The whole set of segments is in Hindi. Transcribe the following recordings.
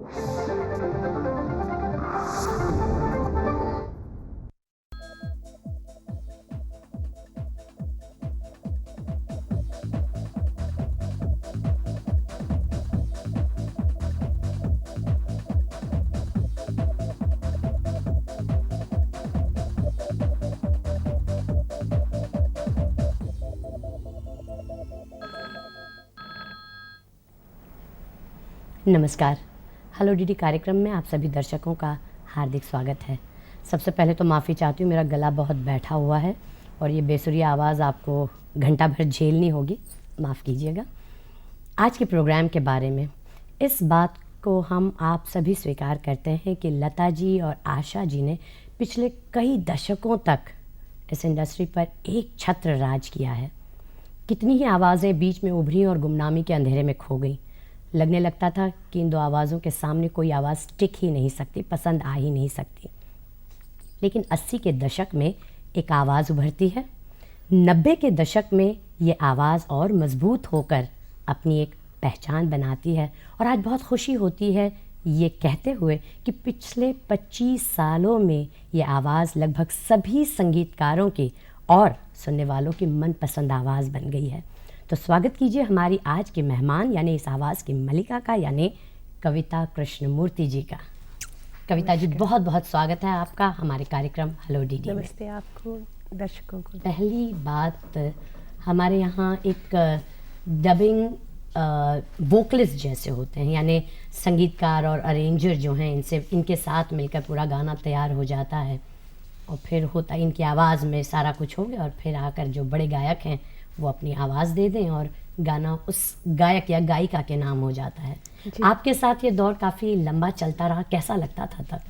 नमस्कार। हेलो डीडी कार्यक्रम में आप सभी दर्शकों का हार्दिक स्वागत है। सबसे पहले तो माफ़ी चाहती हूँ, मेरा गला बहुत बैठा हुआ है और ये बेसुरी आवाज़ आपको घंटा भर झेलनी होगी, माफ़ कीजिएगा। आज के प्रोग्राम के बारे में इस बात को हम आप सभी स्वीकार करते हैं कि लता जी और आशा जी ने पिछले कई दशकों तक इस इंडस्ट्री पर एक छत्र राज किया है। कितनी ही आवाज़ें बीच में उभरी और गुमनामी के अंधेरे में खो गई। लगने लगता था कि इन दो आवाज़ों के सामने कोई आवाज़ टिक ही नहीं सकती, पसंद आ ही नहीं सकती। लेकिन 80 के दशक में एक आवाज़ उभरती है, 90 के दशक में ये आवाज़ और मजबूत होकर अपनी एक पहचान बनाती है। और आज बहुत खुशी होती है ये कहते हुए कि पिछले 25 सालों में ये आवाज़ लगभग सभी संगीतकारों की और सुनने वालों की मनपसंद आवाज़ बन गई है। तो स्वागत कीजिए हमारी आज के मेहमान यानी इस आवाज़ की मलिका का, यानी कविता कृष्णमूर्ति जी का। कविता जी, बहुत बहुत स्वागत है आपका हमारे कार्यक्रम हेलो डीडी में। नमस्ते आपको, दर्शकों को। पहली बात, हमारे यहाँ एक डबिंग वोकलिस्ट जैसे होते हैं, यानी संगीतकार और अरेंजर जो हैं, इनके साथ मिलकर पूरा गाना तैयार हो जाता है और फिर होता है इनकी आवाज़ में सारा कुछ हो गया और फिर आकर जो बड़े गायक हैं वो अपनी आवाज़ दे दें और गाना उस गायक या गायिका के नाम हो जाता है। आपके साथ ये दौर काफ़ी लंबा चलता रहा, कैसा लगता था तब?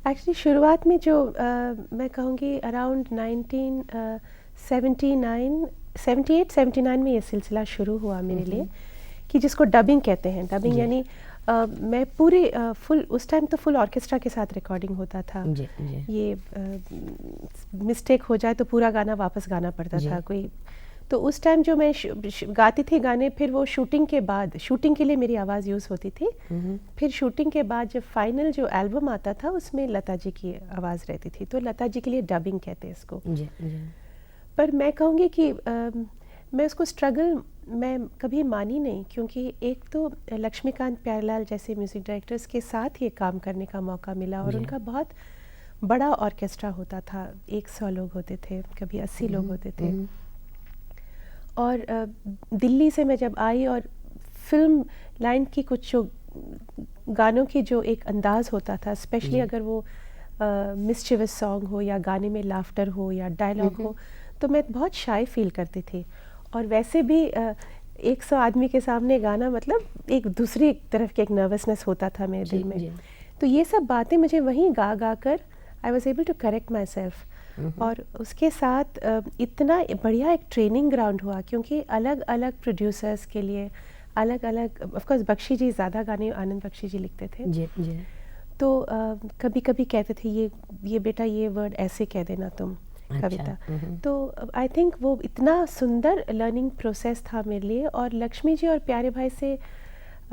एक्चुअली शुरुआत में जो मैं कहूँगी अराउंड 1978-79 में ये सिलसिला शुरू हुआ मेरे लिए, कि जिसको डबिंग कहते हैं। डबिंग यानी मैं पूरे फुल, उस टाइम तो फुल ऑर्केस्ट्रा के साथ रिकॉर्डिंग होता था। जी। ये मिस्टेक हो जाए तो पूरा गाना वापस गाना पड़ता था कोई। तो उस टाइम जो मैं गाती थी गाने, फिर वो शूटिंग के बाद, शूटिंग के लिए मेरी आवाज़ यूज़ होती थी। फिर शूटिंग के बाद जब फाइनल जो एल्बम आता था उसमें लता जी की आवाज़ रहती थी, तो लता जी के लिए डबिंग कहते हैं इसको। जी। पर मैं कहूँगी कि मैं उसको स्ट्रगल मैं कभी मानी नहीं, क्योंकि एक तो लक्ष्मीकांत प्यारेलाल जैसे म्यूज़िक डायरेक्टर्स के साथ ये काम करने का मौका मिला और उनका बहुत बड़ा ऑर्केस्ट्रा होता था। 100 लोग होते थे, कभी 80 लोग होते थे। और दिल्ली से मैं जब आई और फिल्म लाइन की कुछ जो गानों की जो एक अंदाज़ होता था, स्पेशली अगर वो मिस्चिवस सॉन्ग हो या गाने में लाफ्टर हो या डायलॉग हो, तो मैं बहुत शाय फील करती थी। और वैसे भी 100 आदमी के सामने गाना मतलब एक दूसरी तरफ की एक नर्वसनेस होता था मेरे दिल में। तो ये सब बातें मुझे वहीं गा गा कर I was able to correct myself. और उसके साथ इतना बढ़िया एक ट्रेनिंग ग्राउंड हुआ, क्योंकि अलग अलग प्रोड्यूसर्स के लिए अलग अलग, ऑफकोर्स बख्शी जी ज़्यादा गाने आनंद बख्शी जी लिखते थे। जी। तो कभी कभी कहते थे ये बेटा ये वर्ड ऐसे कह देना तुम कविता। तो आई थिंक वो इतना सुंदर लर्निंग प्रोसेस था मेरे लिए। और लक्ष्मी जी और प्यारे भाई से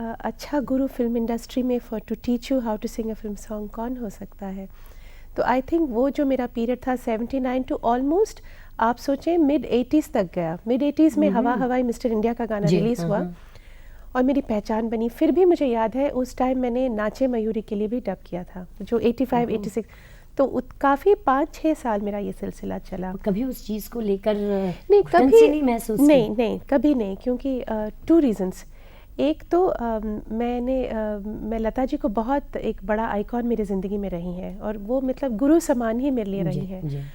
अच्छा गुरु फिल्म इंडस्ट्री में for to teach you how to sing a film song कौन हो सकता है। तो आई थिंक वो जो मेरा पीरियड था 79 टू ऑलमोस्ट आप सोचें मिड 80s तक गया। मिड 80s में हवा हवाई मिस्टर इंडिया का गाना रिलीज़ हुआ और मेरी पहचान बनी। फिर भी मुझे याद है उस टाइम मैंने नाचे मयूरी के लिए भी डब किया था, जो 85-86। तो काफ़ी 5-6 साल मेरा ये सिलसिला चला। कभी उस चीज़ को लेकर नहीं, कभी नहीं महसूस नहीं कभी नहीं, क्योंकि 2 रीज़न्स। एक तो मैं लता जी को बहुत एक बड़ा आइकॉन मेरी ज़िंदगी में रही हैं और वो मतलब गुरु समान ही मेरे लिए रही हैं।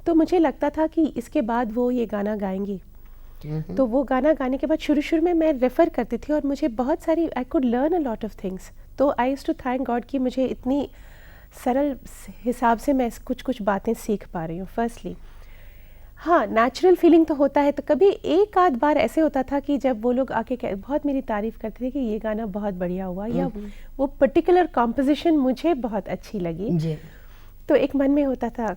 तो मुझे लगता था कि इसके बाद वो ये गाना गाएंगी। तो वो गाना गाने के बाद शुरू में मैं रेफ़र करती थी और मुझे बहुत सारी I could learn a lot of things. तो I used to thank God कि मुझे इतनी सरल हिसाब से मैं कुछ बातें सीख पा रही हूँ। फर्स्टली हाँ, नेचुरल फीलिंग तो होता है। तो कभी एक आध बार ऐसे होता था कि जब वो लोग आके बहुत मेरी तारीफ़ करते थे कि ये गाना बहुत बढ़िया हुआ, या वो पर्टिकुलर कॉम्पोजिशन मुझे बहुत अच्छी लगी। तो एक मन में होता था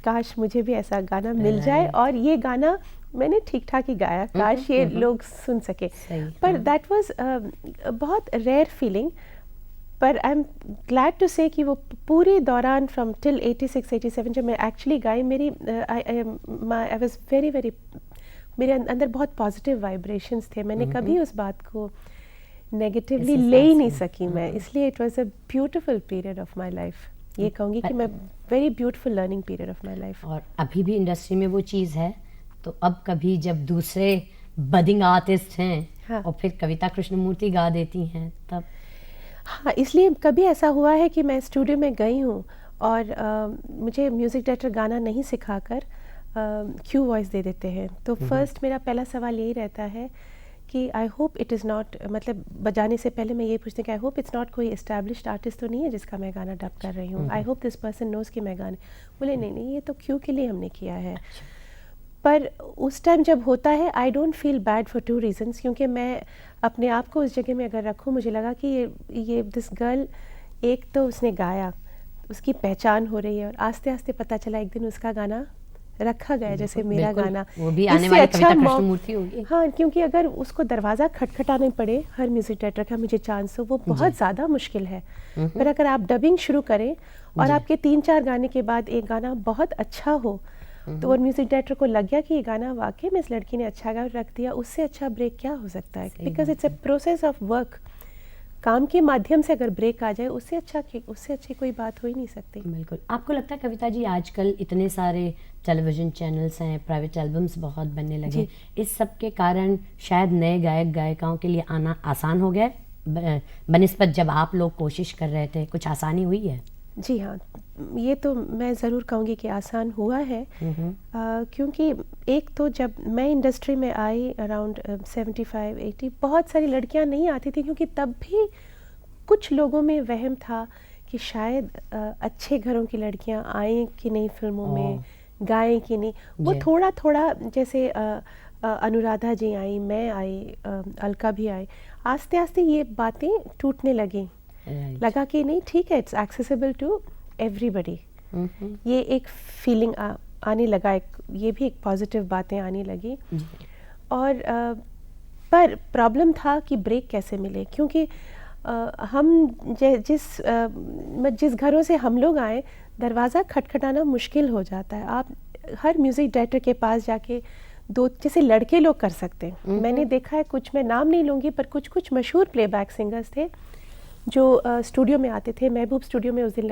काश मुझे भी ऐसा गाना मिल जाए और ये गाना मैंने ठीक ठाक ही गाया, काश ये लोग सुन सके। पर दैट वाज बहुत रेयर फीलिंग। पर आई एम ग्लैड टू से कि वो पूरे दौरान फ्रॉम टिल 86-87 जब मैं एक्चुअली गाई, मेरी आई वाज वेरी वेरी, मेरे अंदर बहुत पॉजिटिव वाइब्रेशंस थे। मैंने कभी उस बात को नेगेटिवली ले ही नहीं सकी मैं, इसलिए it was a beautiful period of my life. ये कहूँगी कि मैं very beautiful learning period of my life. और अभी भी इंडस्ट्री में वो चीज़ है, तो अब कभी जब दूसरे बडिंग आर्टिस्ट हैं हाँ। और फिर कविता कृष्णमूर्ति गा देती हैं तब? हाँ, इसलिए कभी ऐसा हुआ है कि मैं स्टूडियो में गई हूँ और मुझे म्यूज़िक डायरेक्टर गाना नहीं सिखाकर क्यू वॉइस दे देते हैं, तो फर्स्ट मेरा पहला सवाल यही रहता है कि I hope it is not, मतलब बजाने से पहले मैं ये पूछती हूँ कि आई होप इट्स नॉट कोई एस्टैब्लिश्ड आर्टिस्ट तो नहीं है जिसका मैं गाना डब कर रही हूँ। I hope this person knows कि मैं गाने, बोले नहीं नहीं ये तो क्यू के लिए हमने किया है। पर उस टाइम जब होता है I don't feel bad for 2 reasons, क्योंकि मैं अपने आप को उस जगह में अगर रखूँ, मुझे लगा कि ये दिस गर्ल, एक तो उसने गाया, उसकी पहचान हो रही है, और आस्ते आस्ते पता चला एक दिन उसका गाना रखा गया, जैसे मेरा गाना, वो भी आने इससे वाली अच्छा कविता कृष्णमूर्ति होगी। हाँ, क्योंकि अगर उसको दरवाज़ा खटखटाने पड़े हर म्यूज़िक डायरेक्टर का, मुझे चांस हो, वो बहुत ज़्यादा मुश्किल है। पर अगर आप डबिंग शुरू करें और आपके 3-4 गाने के बाद एक गाना बहुत अच्छा हो, तो और म्यूज़िक डायरेक्टर को लग गया कि ये गाना वाकई में इस लड़की ने अच्छा गाया और रख दिया, उससे अच्छा ब्रेक क्या हो सकता है? Because it's a process of work. काम के माध्यम से अगर ब्रेक आ जाए, उससे अच्छी कोई बात हो ही नहीं सकती। बिल्कुल। आपको लगता है कविता जी आजकल इतने सारे टेलीविज़न चैनल्स हैं, प्राइवेट एल्बम्स बहुत बनने लगे, इस सब के कारण शायद नए गायक गायिकाओं के लिए आना आसान हो गया है बनिस्बत जब आप लोग कोशिश कर रहे थे? कुछ आसानी हुई है? जी हाँ, ये तो मैं ज़रूर कहूँगी कि आसान हुआ है, क्योंकि एक तो जब मैं इंडस्ट्री में आई अराउंड 75-80, बहुत सारी लड़कियां नहीं आती थी, क्योंकि तब भी कुछ लोगों में वहम था कि शायद अच्छे घरों की लड़कियां आएँ कि नहीं फिल्मों में, गाएं कि नहीं। वो थोड़ा थोड़ा जैसे अनुराधा जी आई, मैं आई, अलका भी आई, आस्ते आस्ते ये बातें टूटने लगी। लगा कि नहीं ठीक है, इट्स एक्सेसिबल टू एवरीबडी, ये एक फीलिंग आने लगा, ये भी एक पॉजिटिव बातें आने लगी। और पर प्रॉब्लम था कि ब्रेक कैसे मिले, क्योंकि हम जिस घरों से हम लोग आए, दरवाज़ा खटखटाना मुश्किल हो जाता है। आप हर म्यूज़िक डायरेक्टर के पास जाके जैसे लड़के लोग कर सकते हैं, मैंने देखा है कुछ, मैं नाम नहीं लूँगी, पर कुछ मशहूर प्लेबैक सिंगर्स थे जो स्टूडियो में आते थे। महबूब स्टूडियो में उस दिन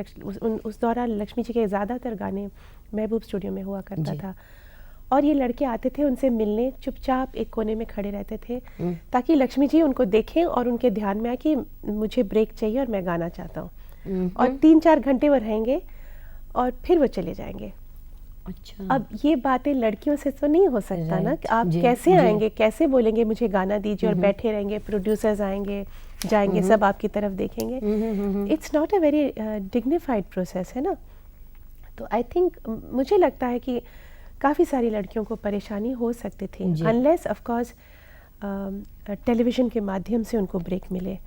उस दौरान लक्ष्मी जी के ज़्यादातर गाने महबूब स्टूडियो में हुआ करता था, और ये लड़के आते थे उनसे मिलने, चुपचाप एक कोने में खड़े रहते थे ताकि लक्ष्मी जी उनको देखें और उनके ध्यान में आए कि मुझे ब्रेक चाहिए और मैं गाना चाहता हूँ। और 3-4 घंटे वो रहेंगे और फिर वो चले जाएंगे। अच्छा। अब ये बातें लड़कियों से तो नहीं हो सकता ना, कि आप कैसे आएंगे, कैसे बोलेंगे मुझे गाना दीजिए, और बैठे रहेंगे, प्रोड्यूसर्स आएंगे जाएंगे, सब आपकी तरफ देखेंगे। It's not a very dignified process है ना। तो आई थिंक मुझे लगता है कि काफ़ी सारी लड़कियों को परेशानी हो सकती थी, अनलेस ऑफ कोर्स टेलीविज़न के माध्यम से उनको ब्रेक मिले।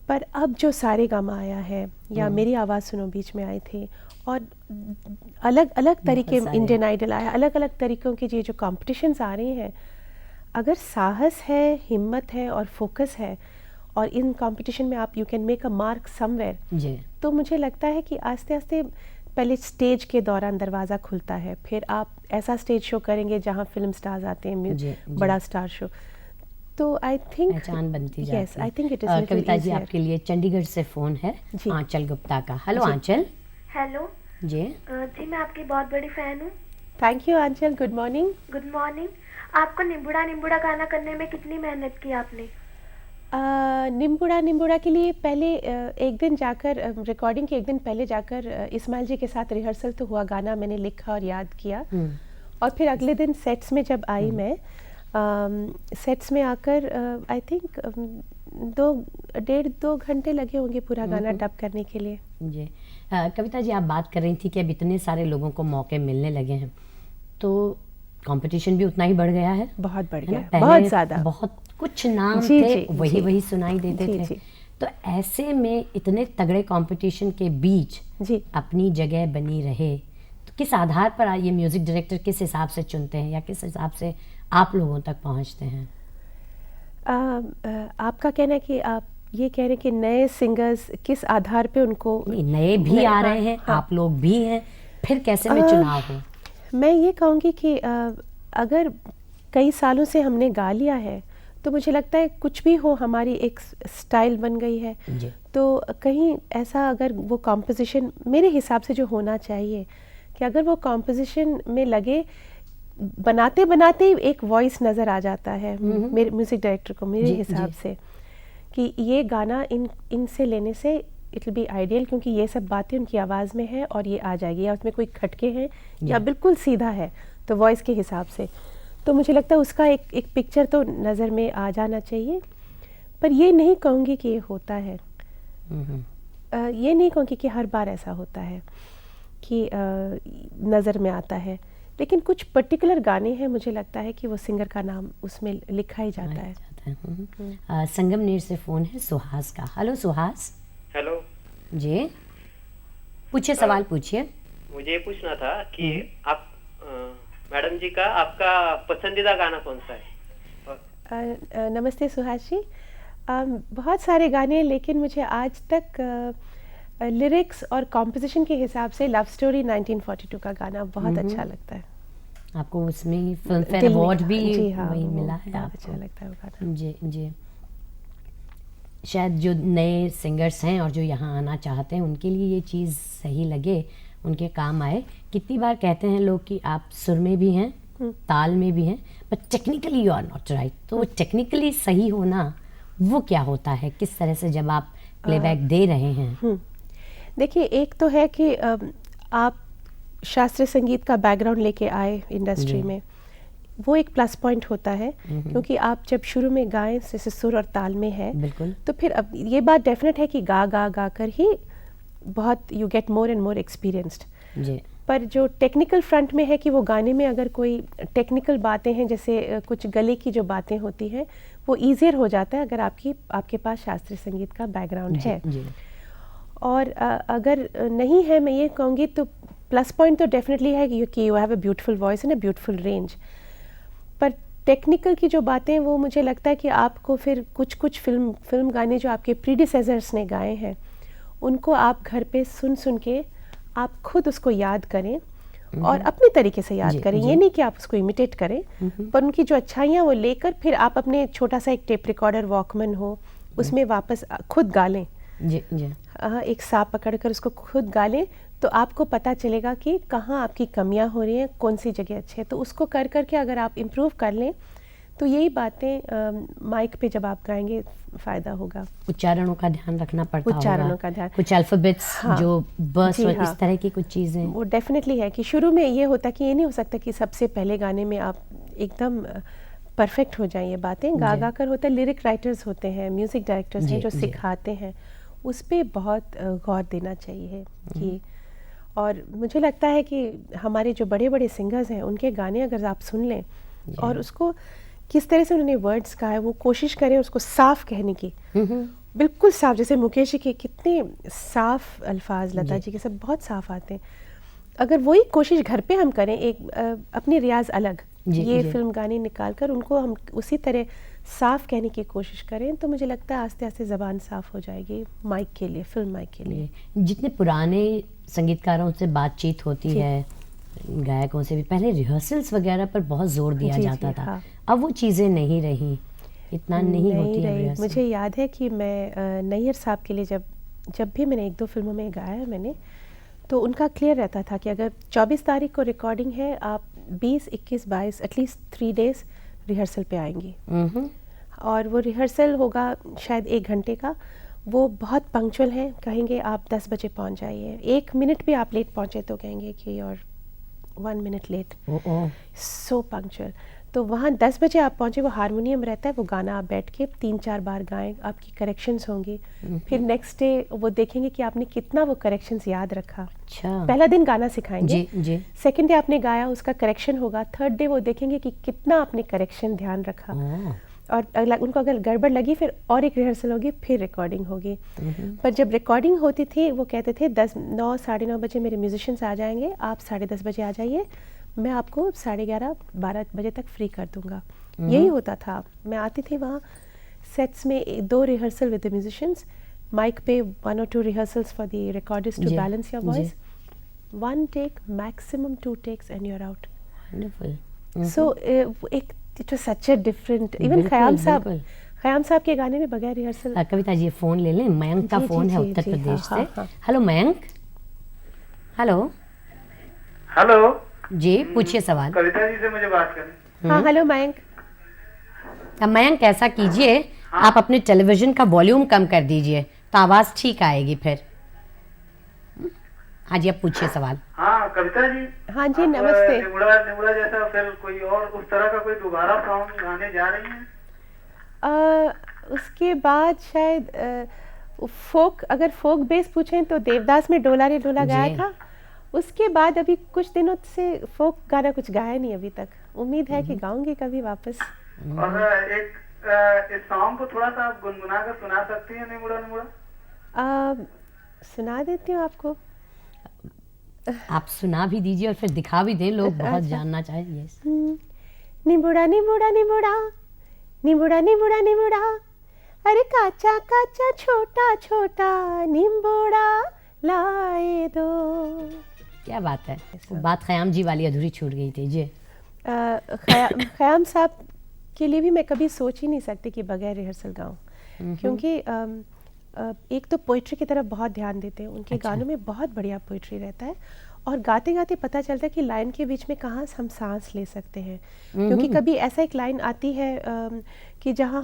पर अब जो सारे गामा आया है, या मेरी आवाज़ सुनो बीच में आए थे, और अलग अलग तरीके, इंडियन आइडल आया, अलग अलग तरीक़ों के ये जो कॉम्पिटिशन्स आ रही हैं, अगर साहस है, हिम्मत है और फोकस है, और इन कंपटीशन में आप you can make a mark somewhere, तो मुझे लगता है कि आस्ते आस्ते पहले स्टेज के दौरान दरवाज़ा खुलता है, फिर आप ऐसा स्टेज शो करेंगे जहाँ फिल्म स्टार्स आते हैं, बड़ा स्टार शो, तो आई थिंक पहचान बनती जाती है। Yes, I think it is Kavita ji आपके लिए चंडीगढ़ से फ़ोन है आंचल गुप्ता का। हेलो आंचल। हेलो जी जी, मैं आपकी बहुत बड़ी फ़ैन हूँ। Thank you Aanchal, good morning. Good morning. आपको निम्बुड़ा निम्बुड़ा गाना करने में कितनी मेहनत की आपने? निम्बुड़ा के लिए पहले एक दिन जाकर, रिकॉर्डिंग के एक दिन पहले जाकर इस्माइल जी के साथ रिहर्सल तो हुआ, गाना मैंने लिखा और याद किया, और फिर अगले दिन सेट्स में जब आई मैं, सेट्स में आकर आई थिंक 1.5-2 घंटे लगे होंगे पूरा गाना डब करने के लिए। जी कविता जी, आप बात कर रही थी कि अब इतने सारे लोगों को मौके मिलने लगे हैं, तो कंपटीशन भी उतना ही बढ़ गया है। बहुत बढ़ गया, बहुत ज़्यादा, बहुत कुछ नाम थे, वही सुनाई देते थे। तो ऐसे में इतने तगड़े कंपटीशन के बीच अपनी जगह बनी रहे, तो किस आधार पर ये म्यूजिक डायरेक्टर किस हिसाब से चुनते हैं, या किस हिसाब से आप लोगों तक पहुंचते हैं? आपका कहना है कि आप ये कह रहे हैं कि नए सिंगर्स किस आधार पे उनको नहीं, नए भी आ रहे हैं, हाँ। आप लोग भी हैं, फिर कैसे में चुनाव हो? मैं ये कहूँगी कि अगर कई सालों से हमने गा लिया है तो मुझे लगता है कुछ भी हो हमारी एक स्टाइल बन गई है। जी तो कहीं ऐसा अगर वो कॉम्पोजिशन मेरे हिसाब से जो होना चाहिए कि अगर वो कॉम्पोजिशन में लगे, बनाते बनाते ही एक वॉइस नज़र आ जाता है मेरे म्यूज़िक डायरेक्टर को मेरे जी, हिसाब जी। से कि ये गाना इनसे लेने से इट विल बी आइडियल, क्योंकि ये सब बातें उनकी आवाज़ में है और ये आ जाएगी, या उसमें कोई खटके हैं या बिल्कुल सीधा है तो वॉइस के हिसाब से। तो मुझे लगता है उसका एक पिक्चर तो नज़र में आ जाना चाहिए। पर ये नहीं कहूँगी कि ये होता है, ये नहीं कहूँगी कि हर बार ऐसा होता है कि नज़र में आता है, लेकिन कुछ पर्टिकुलर गाने हैं मुझे लगता है कि वो सिंगर का नाम उसमें लिखा ही जाता है। संगमनेर से फ़ोन है सुहास का। हेलो सुहास। हेलो जी पूछिए, सवाल पूछिए। मुझे ये पूछना था कि आप मैडम जी का आपका पसंदीदा गाना कौन सा है? नमस्ते सुहास जी। बहुत सारे गाने हैं, लेकिन मुझे आज तक लिरिक्स और कॉम्पोजिशन के हिसाब से लव स्टोरी 1942 का गाना बहुत अच्छा लगता है। आपको उसमें फिल्म फेयर दिल में- अवार्ड भी जी हाँ, वही वो मिला है बहुत आपको। अच्छा लगता है वो गाना। जी जी। शायद जो नए सिंगर्स हैं और जो यहाँ आना चाहते हैं उनके लिए ये चीज़ सही लगे, उनके काम आए। कितनी बार कहते हैं लोग कि आप सुर में भी हैं, ताल में भी हैं, but technically you are not right. तो वो टेक्निकली सही होना वो क्या होता है, किस तरह से जब आप प्लेबैक दे रहे हैं? देखिए, एक तो है कि आप शास्त्रीय संगीत का बैकग्राउंड लेके आए इंडस्ट्री में, वो एक प्लस पॉइंट होता है, क्योंकि आप जब शुरू में गाएं जैसे सुर और ताल में है, बिल्कुल। तो फिर अब ये बात डेफिनेट है कि गा गा गा कर ही बहुत you get more and more experienced. जी पर जो टेक्निकल फ्रंट में है कि वो गाने में अगर कोई टेक्निकल बातें हैं, जैसे कुछ गले की जो बातें होती हैं, वो ईजियर हो जाता है अगर आपके पास शास्त्रीय संगीत का बैकग्राउंड है। जी और अगर नहीं है, मैं ये कहूँगी तो प्लस पॉइंट तो डेफिनेटली है कि you have a beautiful voice and a beautiful range. पर टेक्निकल की जो बातें वो मुझे लगता है कि आपको फिर कुछ फिल्म गाने जो आपके प्रीडिसेसर्स ने गाए हैं उनको आप घर पे सुन के आप खुद उसको याद करें और अपने तरीके से याद जी, करें। जी। ये नहीं कि आप उसको इमिटेट करें, पर उनकी जो अच्छाइयाँ वो लेकर फिर आप अपने छोटा सा एक टेप रिकॉर्डर वॉकमैन हो उसमें वापस खुद गा लें। जी जी। एक सांप पकड़कर उसको खुद गा लें तो आपको पता चलेगा कि कहाँ आपकी कमियां हो रही हैं, कौन सी जगह अच्छे है। तो उसको कर करके अगर आप इम्प्रूव कर लें तो यही बातें माइक पे जब आप गाएंगे फ़ायदा होगा। उच्चारणों का ध्यान रखना पड़ता होगा। उच्चारणों का ध्यान, कुछ अल्फ़ाबेट्स हाँ, जो बस जी और हाँ, इस तरह की कुछ चीज़ें। वो डेफिनेटली है कि शुरू में ये होता कि ये नहीं हो सकता कि सबसे पहले गाने में आप एकदम परफेक्ट हो जाएं। ये बातें गा गा कर होता है। लिरिक राइटर्स होते हैं, म्यूज़िक डायरेक्टर्स हैं जो सिखाते हैं, उस पर बहुत गौर देना चाहिए कि। और मुझे लगता है कि हमारे जो बड़े बड़े सिंगर्स हैं उनके गाने अगर आप सुन लें और उसको किस तरह से उन्होंने वर्ड्स कहा है, वो कोशिश करें उसको साफ कहने की, बिल्कुल साफ। जैसे मुकेश जी के कितने साफ अल्फाज, लता जी के सब बहुत साफ आते हैं। अगर वही कोशिश घर पे हम करें, एक अपनी रियाज अलग ये फिल्म गाने निकाल कर उनको हम उसी तरह साफ कहने की कोशिश करें तो मुझे लगता है आस्ते आस्ते ज़बान साफ हो जाएगी माइक के लिए, फिल्म माइक के लिए। जितने पुराने संगीतकारों से बातचीत होती है, गायकों से भी, पहले रिहर्सल्स वगैरह पर बहुत जोर दिया जाता था। हाँ। अब वो चीज़ें नहीं रही, इतना नहीं होती है रिहर्सल। मुझे याद है कि मैं नैयर साहब के लिए जब भी मैंने 1-2 फिल्मों में गाया मैंने, तो उनका क्लियर रहता था कि अगर 24 तारीख को रिकॉर्डिंग है, आप 20, 21, 22 एटलीस्ट 3 डेज रिहर्सल पे आएंगी। और वो रिहर्सल होगा शायद 1 घंटे का। वो बहुत पंक्चुअल हैं, कहेंगे आप 10 बजे पहुंच जाइए, 1 मिनट भी आप लेट पहुंचे तो कहेंगे कि और 1 मिनट लेट। सो पंक्चुअल। तो वहाँ 10 बजे आप पहुँचे, वो हारमोनियम रहता है, वो गाना आप बैठ के 3-4 बार गाएं, आपकी करेक्शंस होंगी। फिर नेक्स्ट डे वो देखेंगे कि आपने कितना वो करेक्शंस याद रखा। अच्छा। पहला दिन गाना सिखाएंगे, जी। सेकंड डे आपने गाया, उसका करेक्शन होगा, थर्ड डे वो देखेंगे कि कितना आपने करेक्शन ध्यान रखा। और उनको अगर गड़बड़ लगी फिर और एक रिहर्सल होगी, फिर रिकॉर्डिंग होगी। पर जब रिकॉर्डिंग होती थी वो कहते थे 9, साढ़े 9 बजे मेरे म्यूजिशियंस आ जाएंगे, आप 10:30 बजे आ जाइए, मैं आपको 11:30, 12 बजे तक फ्री कर दूंगा। यही होता था। मैं आती थी वहाँ सेट्स में 2 rehearsal with the musicians, mike पे 1 or 2 rehearsals for the recordist to जी, बैलेंस योर जी। Voice, 1 take maximum 2 takes and you are out. Wonderful. So एक it was such a different, even बिल्कुल, बिल्कुल. खयाम साहब के गाने में बगैर रिहर्सल. कविता जी फ़ोन ले लें, मयंक का जी, फ़ोन जी, है जी, उत्तर जी, प्रदेश हाँ, से. हाँ. हेलो मयंक. हेलो हेलो, जी, पूछिए सवाल. कविता जी से मुझे बात करनी. हाँ, हेलो मयंक. अब मयंक ऐसा कीजिए, आप अपने टेलीविज़न का वॉल्यूम कम कर दीजिए तो आवाज़ ठीक आएगी फिर. हाँ जी, अब पूछिए सवाल. हाँ कविता जी. हाँ जी, आप, नमस्ते. निमुड़ा जैसा फिर कोई और उस तरह का कोई दोबारा सॉन्ग गाने जा रही हैं? उसके बाद शायद फोक, अगर फोक बेस पूछें तो देवदास में डोला रे डोला गाया जी। था. उसके बाद अभी कुछ दिनों से फोक गाना कुछ गाया नहीं अभी तक. उम्मीद है कि गाऊंगी कभी वापस. और एक इस सॉन्ग को थोड़ा सा आप गुनगुना कर सुना सकती हैं, निमुड़ा निमुड़ा? सुना देती हूँ आपको. आप सुना भी दीजिए और फिर दिखा भी दें, लोग बहुत अच्छा. जानना चाहेंगे. यस. निबुड़ा निबुड़ा निबुड़ा निबुड़ा निबुड़ा निबुड़ा, अरे काचा काचा छोटा छोटा निबुड़ा लाए दो. क्या बात है. वो बात ख़याम जी वाली अधूरी छूट गई थी. जी. खयाम साहब के लिए भी मैं कभी सोच ही नहीं सकती कि बगैर रिहर्सल गाऊं, क्योंकि एक तो पोइट्री की तरफ बहुत ध्यान देते हैं. उनके अच्छा. गानों में बहुत बढ़िया पोइट्री रहता है और गाते गाते पता चलता है कि लाइन के बीच में कहाँ हम सांस ले सकते हैं. क्योंकि कभी ऐसा एक लाइन आती है कि जहाँ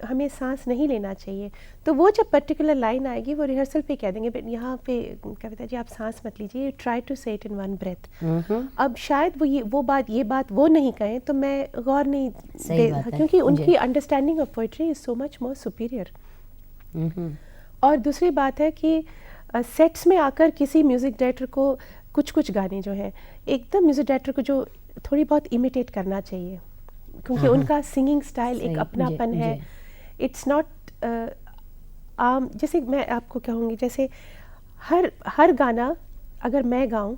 हमें सांस नहीं लेना चाहिए, तो वो जब पर्टिकुलर लाइन आएगी वो रिहर्सल पे कह देंगे बट यहाँ पे कविता जी आप सांस मत लीजिए, ट्राई टू से इट इन 1 ब्रेथ. अब शायद ये बात वो नहीं कहें तो मैं गौर नहीं सही बात है. क्योंकि उनकी जी. Understanding of poetry is so much more superior. और दूसरी बात है कि सेट्स में आकर किसी म्यूज़िक डायरेक्टर को कुछ गाने जो हैं एकदम म्यूज़िक डायरेक्टर को जो थोड़ी बहुत इमिटेट करना चाहिए, क्योंकि उनका सिंगिंग स्टाइल एक सही, अपनापन जी, है. इट्स नॉट जैसे मैं आपको कहूँगी, जैसे हर गाना अगर मैं गाऊँ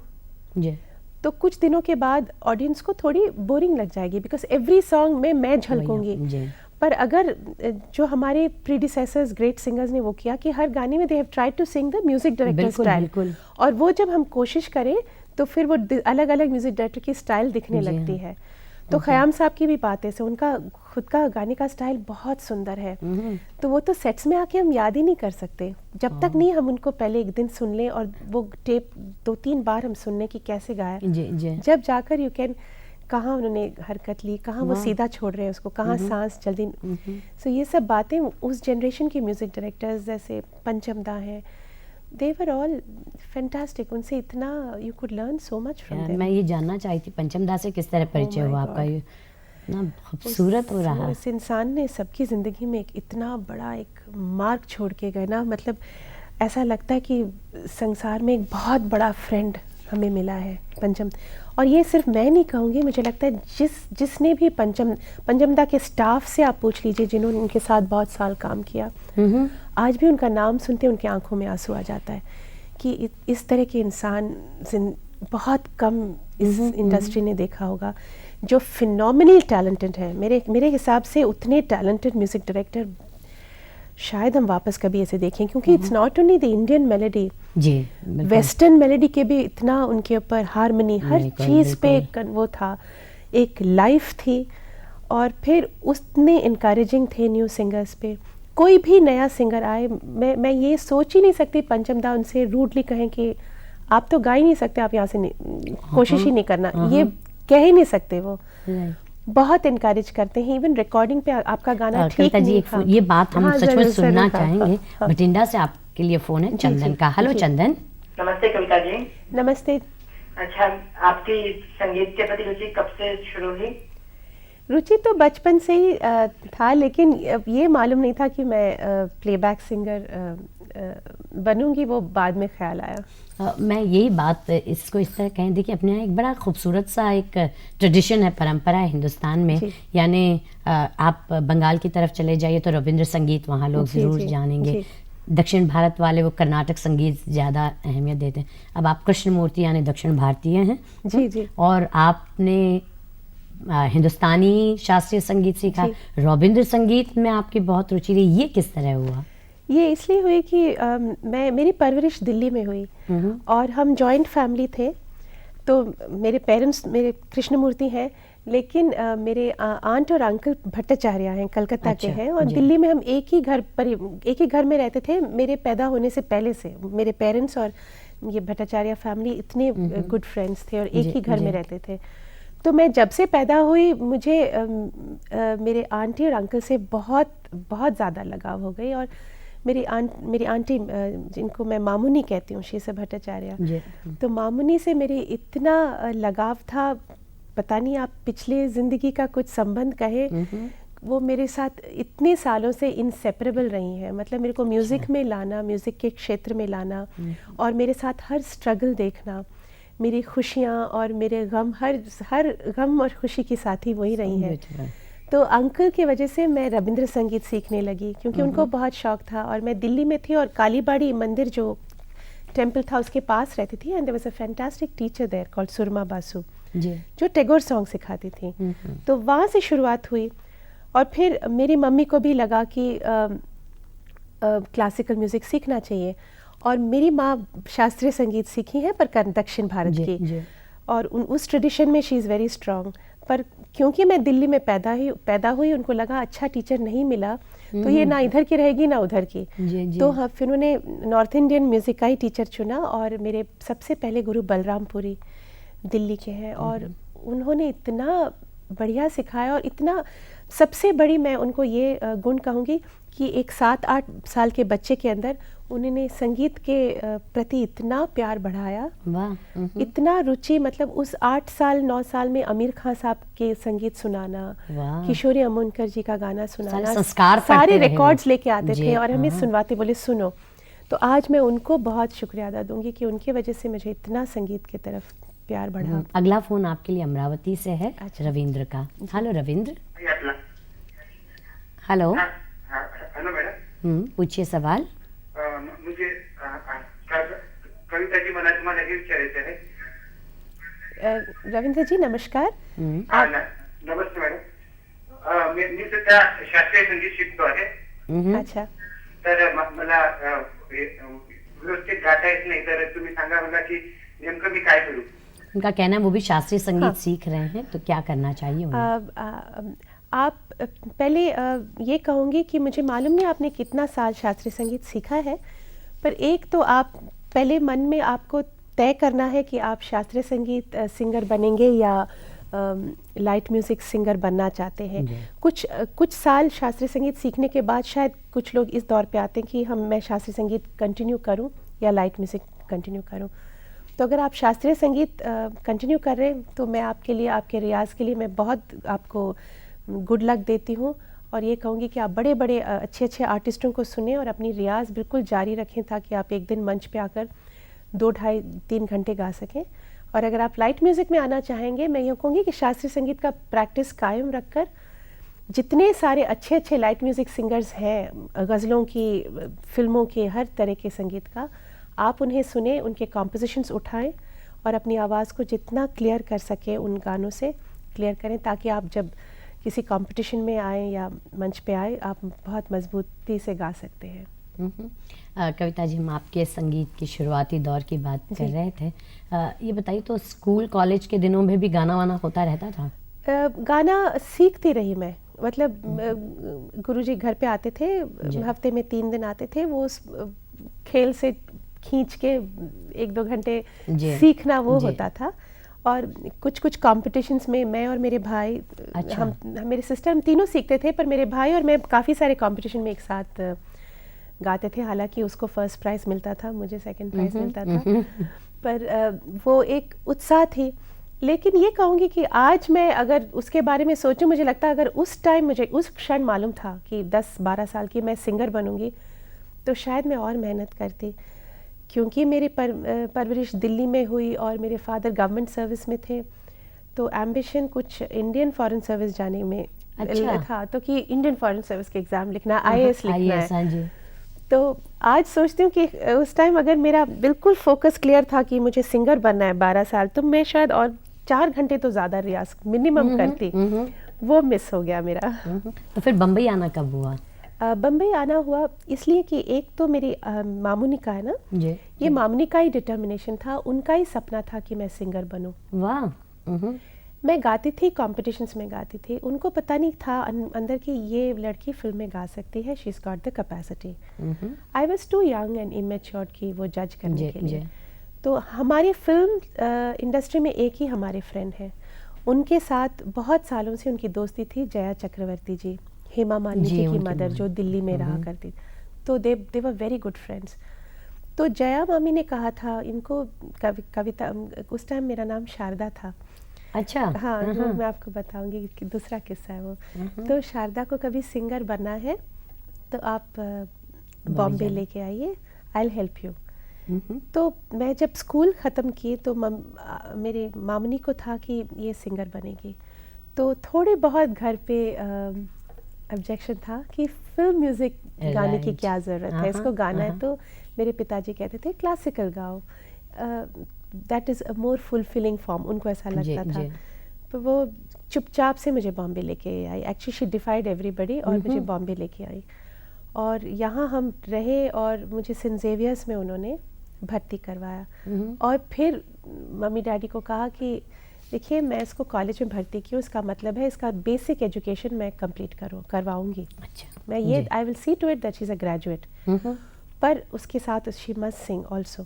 जी. तो कुछ दिनों के बाद ऑडियंस को थोड़ी बोरिंग लग जाएगी, बिकॉज एवरी सॉन्ग में मैं झलकूंगी. जी. पर अगर जो हमारे प्रीडिसेसर्स ग्रेट सिंगर्स ने वो किया कि हर गाने में they have tried to sing the music director बिल्कुल, स्टाइल, बिल्कुल. और वो जब हम कोशिश करें तो फिर वो अलग अलग म्यूजिक डायरेक्टर की स्टाइल दिखने जी लगती हाँ. है. तो खयाम साहब की भी बात है, से उनका खुद का गाने का स्टाइल बहुत सुंदर है. तो वो तो सेट्स में आके हम याद ही नहीं कर सकते जब तक नहीं हम उनको पहले एक दिन सुन लें और वो टेप 2-3 बार हम सुनने की कैसे गाया, जी. जी. जब जाकर यू कैन कहाँ उन्होंने हरकत ली, कहाँ वो वाह. सीधा छोड़ रहे हैं उसको, कहाँ सांस जल्दी. सो ये सब बातें उस जनरेशन के म्यूजिक डायरेक्टर्स जैसे पंचमदा हैं, दे वर ऑल फैंटास्टिक. उनसे इतना you could learn so much from them. मैं ये जानना चाही थी पंचमदा से किस तरह परिचय my हुआ आपका. God. ये इतना खूबसूरत हो रहा. इस इंसान ने सबकी ज़िंदगी में एक इतना बड़ा एक मार्क छोड़ के गए ना, मतलब ऐसा लगता है कि संसार में एक बहुत बड़ा फ्रेंड हमें मिला है पंचम. और ये सिर्फ मैं नहीं कहूँगी, मुझे लगता है जिसने भी पंचमदा के स्टाफ से आप पूछ लीजिए जिन्होंने उनके साथ बहुत साल काम किया, आज भी उनका नाम सुनते उनकी आंखों में आंसू आ जाता है कि इस तरह के इंसान बहुत कम इस इंडस्ट्री ने देखा होगा जो फिनोमिनल टैलेंटेड है. मेरे हिसाब से उतने टैलेंटेड म्यूजिक डायरेक्टर शायद हम वापस कभी ऐसे देखें, क्योंकि it's not only the Indian melody, जी. बिल्कुल. वेस्टर्न मेलोडी के भी इतना उनके ऊपर हारमोनी हर बिल्कुल, चीज़ पे बिल्कुल. वो था, एक लाइफ थी. और फिर उतने इनकरेजिंग थे न्यू सिंगर्स पे. कोई भी नया सिंगर आए, मैं ये सोच ही नहीं सकती पंचमदा उनसे रूडली कहें कि आप तो गा ही नहीं सकते, आप यहाँ से कोशिश ही नहीं करना, ये कह ही नहीं सकते. वो Right. बहुत इनकरेज करते हैं. इवन रिकॉर्डिंग पे आपका गाना ठीक कविता जी नहीं. एक ये बात हम हाँ, सच में जरूर, सुनना जरूर, चाहेंगे. हाँ. बठिंडा से आपके लिए फोन है जी, चंदन जी, का. हेलो जी. चंदन. नमस्ते कविता जी. नमस्ते. अच्छा, आपकी संगीत के प्रति रुचि कब से शुरू हुई? रुचि तो बचपन से ही था, लेकिन ये मालूम नहीं था कि मैं प्लेबैक सिंगर बनूंगी, वो बाद में ख्याल आया. मैं यही बात इसको इस तरह कहें, देखिए अपने यहाँ एक बड़ा खूबसूरत सा एक ट्रेडिशन है, परंपरा है हिंदुस्तान में. जी. यानी आप बंगाल की तरफ चले जाइए तो रविंद्र संगीत वहाँ लोग जी, ज़रूर जी, जानेंगे. जी. दक्षिण भारत वाले वो कर्नाटक संगीत ज़्यादा अहमियत देते हैं. अब आप कृष्णमूर्ति यानी दक्षिण भारतीय हैं. जी जी. और आपने हिंदुस्तानी शास्त्रीय संगीत सीखा, रविंद्र संगीत में आपकी बहुत रुचि रही, ये किस तरह हुआ? ये इसलिए हुई कि मेरी परवरिश दिल्ली में हुई और हम जॉइंट फैमिली थे। तो मेरे पेरेंट्स मेरे कृष्णमूर्ति हैं, लेकिन मेरे आंट और अंकल भट्टाचार्य हैं, कलकत्ता के हैं, और दिल्ली में हम एक ही घर में रहते थे। मेरे पैदा होने से पहले से मेरे पेरेंट्स और ये भट्टाचार्य फैमिली इतने गुड फ्रेंड्स थे और एक ही घर में रहते थे। तो मैं जब से पैदा हुई मुझे मेरे आंटी और अंकल से बहुत बहुत ज़्यादा लगाव हो गई। और मेरी आंटी जिनको मैं मामुनी कहती हूँ, शी से भट्टाचार्य, तो मामुनी से मेरी इतना लगाव था, पता नहीं आप पिछले ज़िंदगी का कुछ संबंध कहें, वो मेरे साथ इतने सालों से इंसेपरेबल रही हैं। मतलब मेरे को म्यूज़िक में लाना, म्यूज़िक के क्षेत्र में लाना और मेरे साथ हर स्ट्रगल देखना, मेरी खुशियाँ और मेरे गम, हर गम और खुशी की साथी वही रही हैं। तो अंकल की वजह से मैं रविंद्र संगीत सीखने लगी, क्योंकि उनको बहुत शौक था। और मैं दिल्ली में थी और कालीबाड़ी मंदिर जो टेम्पल था उसके पास रहती थी, and there was a fantastic teacher there called Surama Basu, जो टैगोर सॉन्ग सिखाती थी। तो वहाँ से शुरुआत हुई और फिर मेरी मम्मी को भी लगा कि क्लासिकल म्यूज़िक सीखना चाहिए। और मेरी माँ शास्त्रीय संगीत सीखी है, पर दक्षिण भारत की, और उस ट्रेडिशन में शी इज़ वेरी स्ट्रॉन्ग। पर क्योंकि मैं दिल्ली में पैदा हुई, उनको लगा अच्छा टीचर नहीं मिला तो ये ना इधर की रहेगी ना उधर की। तो हाँ, फिर उन्होंने नॉर्थ इंडियन म्यूज़िक का ही टीचर चुना, और मेरे सबसे पहले गुरु बलरामपुरी दिल्ली के हैं, और उन्होंने इतना बढ़िया सिखाया। और इतना, सबसे बड़ी मैं उनको ये गुण कहूँगी कि एक 7-8 साल के बच्चे के अंदर उन्होंने संगीत के प्रति इतना प्यार बढ़ाया, इतना रुचि। मतलब उस 8 साल 9 साल में आमिर खान साहब के संगीत सुनाना, किशोरी अमोनकर जी का गाना सुनाना, सारे रिकॉर्ड्स लेके आते थे और हमें सुनवाते, बोले सुनो। तो आज मैं उनको बहुत शुक्रिया अदा दूंगी कि उनके वजह से मुझे इतना संगीत की तरफ प्यार बढ़ा। अगला फोन आपके लिए अमरावती से है, रविंद्र का। Hello Ravindra. Hello. Hello madam. पूछिए सवाल। मुझे कविता जी मला तुम्हाला हे विचारायचं आहे। रविंद्र जी नमस्कार। नमस्ते मॅडम। मी सध्या शास्त्रीय संगीत शिकतो आहे। अच्छा। तर मला व्यवस्थित गाता येत नाही, तर तुम्ही सांगा मला की नेमकं मी काय करू। उनका कहना है वो भी शास्त्रीय संगीत सीख रहे हैं, तो क्या करना चाहिए उन्हें? आप पहले ये कहूँगी कि मुझे मालूम नहीं आपने कितना साल शास्त्रीय संगीत सीखा है, पर एक तो आप पहले मन में आपको तय करना है कि आप शास्त्रीय संगीत सिंगर बनेंगे या लाइट म्यूज़िक सिंगर बनना चाहते हैं। कुछ साल शास्त्रीय संगीत सीखने के बाद शायद कुछ लोग इस दौर पे आते हैं कि मैं शास्त्रीय संगीत कंटिन्यू करूं या लाइट म्यूज़िक कंटिन्यू करूं। तो अगर आप शास्त्रीय संगीत कंटिन्यू कर रहे हैं तो मैं आपके लिए, आपके रियाज़ के लिए मैं बहुत आपको गुड लक देती हूँ, और ये कहूँगी कि आप बड़े बड़े अच्छे आर्टिस्टों को सुने और अपनी रियाज़ बिल्कुल जारी रखें, ताकि आप एक दिन मंच पे आकर 2, 2.5, 3 घंटे गा सकें। और अगर आप लाइट म्यूज़िक में आना चाहेंगे, मैं ये कहूँगी कि शास्त्रीय संगीत का प्रैक्टिस कायम रखकर जितने सारे अच्छे लाइट म्यूज़िक सिंगर्स हैं, गज़लों की, फिल्मों के, हर तरह के संगीत का, आप उन्हें सुने, उनके कॉम्पोजिशंस उठाएं और अपनी आवाज़ को जितना क्लियर कर सके उन गानों से क्लियर करें, ताकि आप जब किसी कंपटीशन में आए या मंच पे आए, आप बहुत मजबूती से गा सकते हैं। कविता जी, हम आपके संगीत की शुरुआती दौर की बात कर रहे थे। ये बताइए, तो स्कूल कॉलेज के दिनों में भी गाना वाना होता रहता था? गाना सीखती रही मैं। मतलब गुरुजी घर पे आते थे, हफ्ते में 3 दिन आते थे, वो उस खेल से खींच के 1-2 घंटे सीखना वो होता था। और कुछ कॉम्पिटिशन्स में मैं और मेरे भाई, हम मेरे सिस्टर, हम तीनों सीखते थे, पर मेरे भाई और मैं काफ़ी सारे कॉम्पिटिशन में एक साथ गाते थे। हालांकि उसको फर्स्ट प्राइज़ मिलता था, मुझे सेकंड प्राइज़ मिलता था, पर वो एक उत्साह थी। लेकिन ये कहूँगी कि आज मैं अगर उसके बारे में सोचूं, मुझे लगता है अगर उस टाइम मुझे उस क्षण मालूम था कि 10-12 साल की मैं सिंगर बनूंगी, तो शायद मैं और मेहनत करती। क्योंकि मेरी परवरिश दिल्ली में हुई और मेरे फादर गवर्नमेंट सर्विस में थे, तो एम्बिशन कुछ इंडियन फॉरेन सर्विस जाने में था, तो कि इंडियन फॉरेन सर्विस के एग्ज़ाम लिखना, IAS लिखना है। तो आज सोचती हूँ कि उस टाइम अगर मेरा बिल्कुल फोकस क्लियर था कि मुझे सिंगर बनना है 12 साल, तो मैं शायद और 4 घंटे तो ज़्यादा रियाज मिनिमम करती, वो मिस हो गया मेरा। तो फिर बम्बई आना कब हुआ? बम्बई आना हुआ इसलिए कि एक तो मेरी मामूनी का है ना, जी ये मामूनी का ही डिटर्मिनेशन था, उनका ही सपना था कि मैं सिंगर बनूं। वाह। मैं गाती थी, कॉम्पिटिशन्स में गाती थी, उनको पता नहीं था अंदर कि ये लड़की फिल्म में गा सकती है, she is got the capacity. I was too young and immature कि वो जज करने के लिए। तो हमारी फिल्म इंडस्ट्री में एक ही हमारे फ्रेंड हैं, उनके साथ बहुत सालों से उनकी दोस्ती थी, जया चक्रवर्ती जी, हेमा मालिनी जी की मदर जो दिल्ली में रहा करती, तो दे वर वेरी गुड फ्रेंड्स। तो जया मामी ने कहा था इनको कविता, उस टाइम मेरा नाम शारदा था। अच्छा। हाँ, वो मैं आपको बताऊंगी कि दूसरा किस्सा है वो। तो शारदा को कभी सिंगर बनना है तो आप बॉम्बे लेके आइए, आई विल हेल्प यू। तो मैं जब स्कूल ख़त्म की तो मेरे मामनी को था कि ये सिंगर बनेगी, तो थोड़े बहुत घर पे ऑब्जेक्शन था कि फिल्म म्यूज़िक गाने की क्या ज़रूरत है, इसको गाना है। तो मेरे पिताजी कहते थे क्लासिकल गाओ, that is a more fulfilling form, उनको ऐसा लगता था। तो वो चुपचाप से मुझे बॉम्बे लेके आई, एक्चुअली शी डिफाइड एवरीबडी, और मुझे बॉम्बे लेके आई और यहाँ हम रहे और मुझे सेंट ज़ेवियर्स में उन्होंने भर्ती करवाया। और फिर मम्मी डैडी को कहा कि देखिए मैं इसको कॉलेज में भर्ती की हूँ, इसका मतलब है इसका बेसिक एजुकेशन मैं कंप्लीट करवाऊंगी। अच्छा। मैं ये I will see to it that she is a graduate, पर उसके साथ शी मस्ट सिंग ऑल्सो।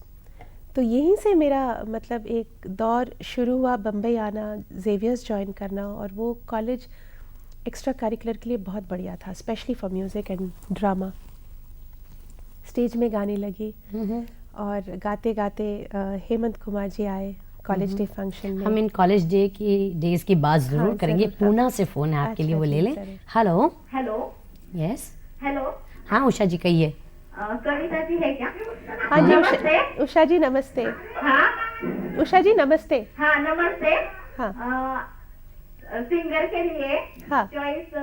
तो यहीं से मेरा मतलब एक दौर शुरू हुआ, बम्बई आना, ज़ेवियर्स ज्वाइन करना, और वो कॉलेज एक्स्ट्रा करिकुलर के लिए बहुत बढ़िया था, specially for music and drama. Stage में गाने लगी और गाते गाते हेमंत कुमार जी आए कॉलेज डे फंक्शन में। हम इन कॉलेज डे की डेज की बात जरूर करेंगे। पूना से फोन है आपके लिए, वो ले लें। हेलो। हेलो। यस। हेलो। हाँ उषा जी कहिए। कविता जी है क्या? हाँ जी नमस्ते। उषा जी नमस्ते। हाँ उषा जी नमस्ते। हाँ नमस्ते। हाँ सिंगर के लिए हाँ चॉइस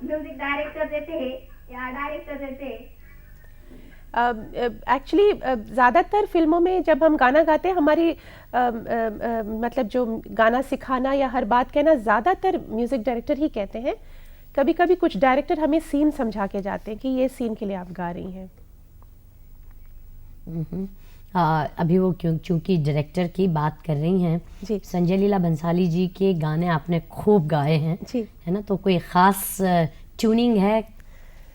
म्यूजिक डायरेक्टर देते हैं या डायरेक्टर देते हैं? एक्चुअली ज़्यादातर फिल्मों में जब हम गाना गाते हैं, हमारी मतलब जो गाना सिखाना या हर बात कहना ज़्यादातर म्यूज़िक डायरेक्टर ही कहते हैं। कभी कभी कुछ डायरेक्टर हमें सीन समझा के जाते हैं कि ये सीन के लिए आप गा रही हैं। अभी वो चूंकि डायरेक्टर की बात कर रही हैं जी, संजय लीला बंसाली जी के गाने आपने खूब गाए हैं जी, है ना, तो कोई ख़ास ट्यूनिंग है,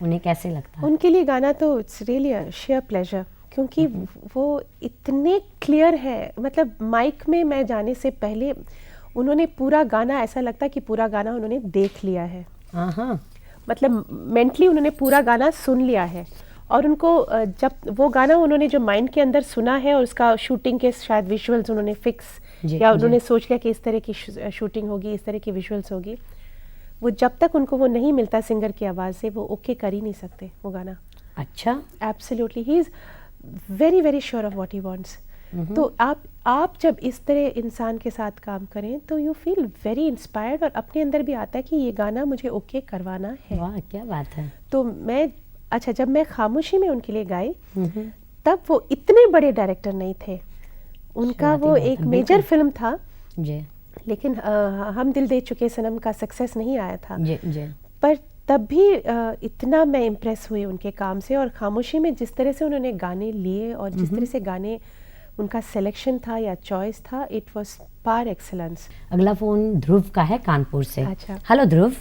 उन्हें कैसे लगता है? उनके लिए गाना तो it's really a share pleasure, क्योंकि वो इतने क्लियर है। मतलब माइक में मैं जाने से पहले उन्होंने पूरा गाना, ऐसा लगता है कि पूरा गाना उन्होंने देख लिया है। मतलब मेंटली उन्होंने पूरा गाना सुन लिया है, और उनको जब वो गाना उन्होंने जो माइंड के अंदर सुना है और उसका शूटिंग के शायद विजुअल्स उन्होंने फिक्स या उन्होंने सोच लिया कि इस तरह की शूटिंग होगी, इस तरह की विजुअल्स होगी, वो जब तक उनको वो नहीं मिलता सिंगर की आवाज़ से, वो ओके कर ही नहीं सकते वो गाना। अच्छा। Absolutely, he is very very sure of what he wants. तो आप जब इस तरह इंसान के साथ काम करें तो यू फील वेरी इंस्पायर्ड, और अपने अंदर भी आता है कि ये गाना मुझे ओके करवाना है। वाह क्या बात है। तो मैं जब मैं खामोशी में उनके लिए गाई, तब वो इतने बड़े डायरेक्टर नहीं थे, उनका वो एक मेजर फिल्म था जी, लेकिन हम दिल दे चुके सनम का सक्सेस नहीं आया था जी, जी। पर तब भी इतना मैं इम्प्रेस हुई उनके काम से, और खामोशी में जिस तरह से उन्होंने गाने लिए और जिस तरह से गाने उनका सिलेक्शन था या चॉइस था, इट वाज पार एक्सेलेंस। अगला फोन ध्रुव का है कानपुर से। अच्छा। हेलो ध्रुव।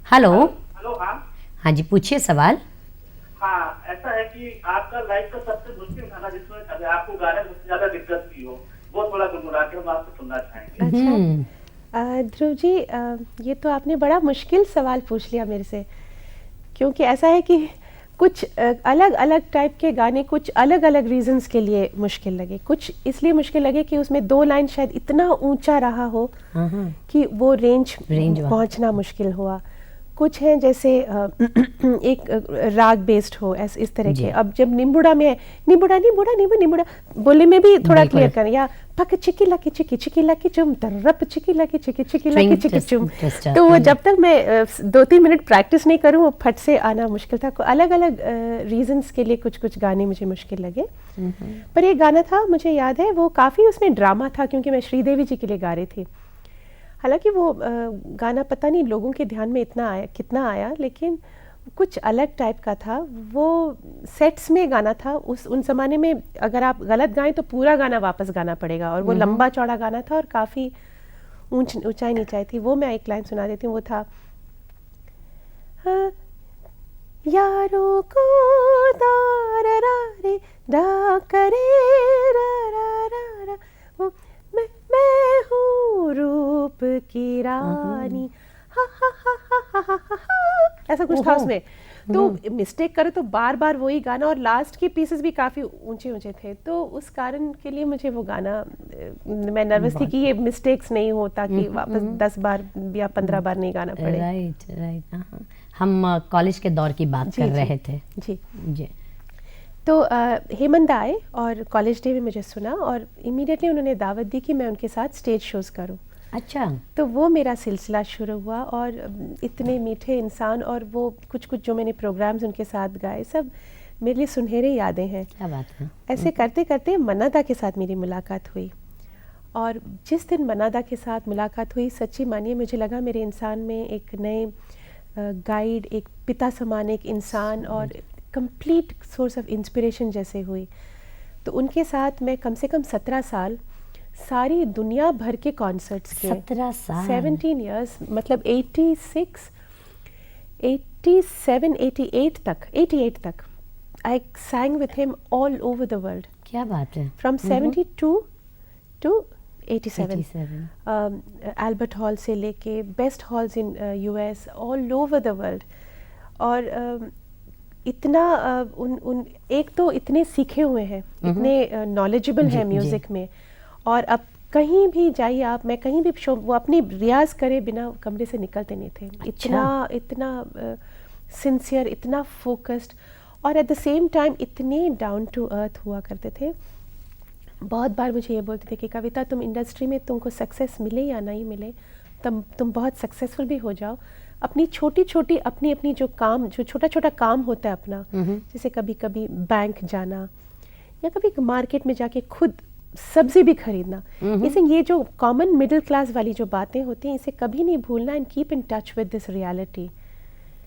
हेलो। हेलो। हाँ हाँ जी पूछिए सवाल। हाँ, ऐसा है कि आपका लाइफ का सबसे मुश्किल गाना जिसमें अगर आपको गाने में सबसे ज्यादा दिक्कत की हो, वो थोड़ा गुनगुना के हम आपसे सुनना चाहेंगे। अच्छा ध्रुव जी, ये तो आपने बड़ा मुश्किल सवाल पूछ लिया मेरे से, क्योंकि ऐसा है कि कुछ अलग अलग टाइप के गाने कुछ अलग अलग रीजंस के लिए मुश्किल लगे। कुछ इसलिए मुश्किल लगे कि उसमें 2 लाइन शायद इतना ऊंचा रहा हो कि वो रेंज पहुंचना मुश्किल हुआ। कुछ हैं जैसे एक राग बेस्ड हो, इस तरह के। अब जब निम्बुड़ा में निम्बुड़ा निम्बुड़ा निम्बु निम्बुड़ा बोलने में भी थोड़ा क्लियर करें, या पक चिकी लकी चिकी लकी चुम तरप चिकी लकी चिकी लकी चिकी चुम, तो वो जब तक मैं 2-3 मिनट प्रैक्टिस नहीं करूं वो फट से आना मुश्किल था। अलग अलग रीजंस के लिए कुछ कुछ गाने मुझे मुश्किल लगे। पर एक गाना था मुझे याद है, वो काफ़ी उसमें ड्रामा था क्योंकि मैं श्रीदेवी जी के लिए गा रही थी। हालांकि वो गाना पता नहीं लोगों के ध्यान में इतना आया कितना आया, लेकिन कुछ अलग टाइप का था। वो सेट्स में गाना था। उन ज़माने में अगर आप गलत गाएं तो पूरा गाना वापस गाना पड़ेगा, और वो लंबा चौड़ा गाना था और काफ़ी ऊंचाई नीचाई थी। वो मैं एक लाइन सुना देती हूँ, वो था यारों को दारे डा करे रा, वो मैं हूँ रूप की रानी, हा हा हा हा हा हा हा, ऐसा कुछ था उसमें। तो मिस्टेक करे तो बार बार वही गाना, और लास्ट के पीसेस भी काफ़ी ऊंचे ऊंचे थे। तो उस कारण के लिए मुझे वो गाना, मैं नर्वस थी कि ये मिस्टेक्स नहीं हो, ताकि वापस 10 बार या 15 बार नहीं गाना पड़े। राइट। हम कॉलेज के दौर की बात कर रहे थे। जी। तो हेमंत आए और कॉलेज डे में मुझे सुना, और इमीडिएटली उन्होंने दावत दी कि मैं उनके साथ स्टेज शोज़ करूं। अच्छा। तो वो मेरा सिलसिला शुरू हुआ, और इतने मीठे इंसान, और वो कुछ जो मैंने प्रोग्राम्स उनके साथ गाए, सब मेरे लिए सुनहरे यादें हैं। क्या बात है। ऐसे करते करते मन्नादा के साथ मेरी मुलाकात हुई, और जिस दिन मन्नादा के साथ मुलाकात हुई, सच्ची मानिए मुझे लगा मेरे इंसान में एक नए गाइड, एक पिता समान एक इंसान, और कंप्लीट सोर्स ऑफ इंस्पिरेशन जैसे हुई। तो उनके साथ मैं कम से कम 17 साल सारी दुनिया भर के कॉन्सर्ट्स के 17 साल 17 इयर्स, मतलब 86 87 88 तक आई sang with him all over the world, क्या बात है। from 72 to 87 एल्बर्ट हॉल से लेके best halls in US, all over the world. और इतना उन एक तो इतने सीखे हुए हैं, इतने नॉलेजेबल हैं म्यूज़िक में, और अब कहीं भी जाइए आप, मैं कहीं भी शो, वो अपनी रियाज करे बिना कमरे से निकलते नहीं थे। इतना सिंसियर, इतना फोकस्ड, और एट द सेम टाइम इतने डाउन टू अर्थ हुआ करते थे। बहुत बार मुझे ये बोलते थे कि कविता, तुम इंडस्ट्री में तुमको सक्सेस मिले या नहीं मिले, तुम बहुत सक्सेसफुल भी हो जाओ, अपनी छोटी छोटी अपनी जो छोटा छोटा काम होता है अपना, जैसे कभी कभी बैंक जाना, या कभी मार्केट में जाके खुद सब्जी भी खरीदना, इसे ये जो कॉमन मिडिल क्लास वाली जो बातें होती हैं, इसे कभी नहीं भूलना, and keep in touch with this reality.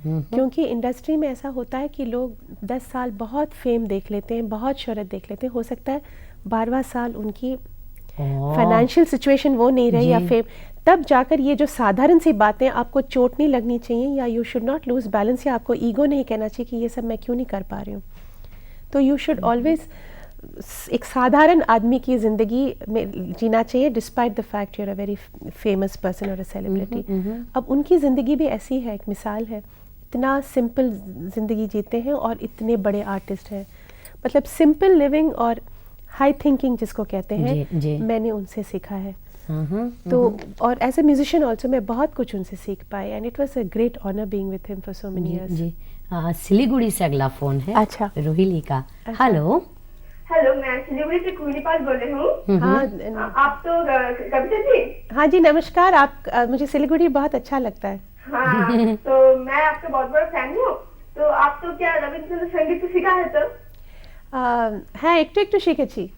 क्योंकि इंडस्ट्री में ऐसा होता है कि लोग 10 साल बहुत फेम देख लेते हैं, बहुत शोहरत देख लेते हैं, हो सकता है 12वां साल उनकी फाइनेंशियल सिचुएशन वो नहीं रही या फेम, तब जाकर ये जो साधारण सी बातें आपको चोट नहीं लगनी चाहिए, या you should not lose balance, या आपको ईगो नहीं कहना चाहिए कि ये सब मैं क्यों नहीं कर पा रही हूँ। तो यू शुड ऑलवेज एक साधारण आदमी की ज़िंदगी में जीना चाहिए, despite the fact you're a very famous person और अ सेलिब्रिटी। अब उनकी ज़िंदगी भी ऐसी है, एक मिसाल है, इतना सिंपल ज़िंदगी जीते हैं और इतने बड़े आर्टिस्ट हैं। मतलब सिंपल लिविंग और हाई थिंकिंग जिसको कहते हैं, जी। मैंने उनसे सीखा है। तो और एज अ म्यूजिशियन ऑल्सो मैं बहुत कुछ उनसे सीख पाई, and it was a great honour being with him for so many years. जी। सिलीगुड़ी से अगला फोन है। अच्छा। रोहिली का। हेलो। हेलो, मैं सिलीगुड़ी से कुली पाल बोल रही हूँ। हाँ, आप तो कविता जी? हाँ जी, नमस्कार। आप मुझे सिलीगुड़ी बहुत अच्छा लगता है। हाँ, तो मैं आपका बहुत बड़ा फैन हूँ। तो आप तो क्या रविंद्र संगीत तो सीखा है? तो हाँ, एक सीखे छी।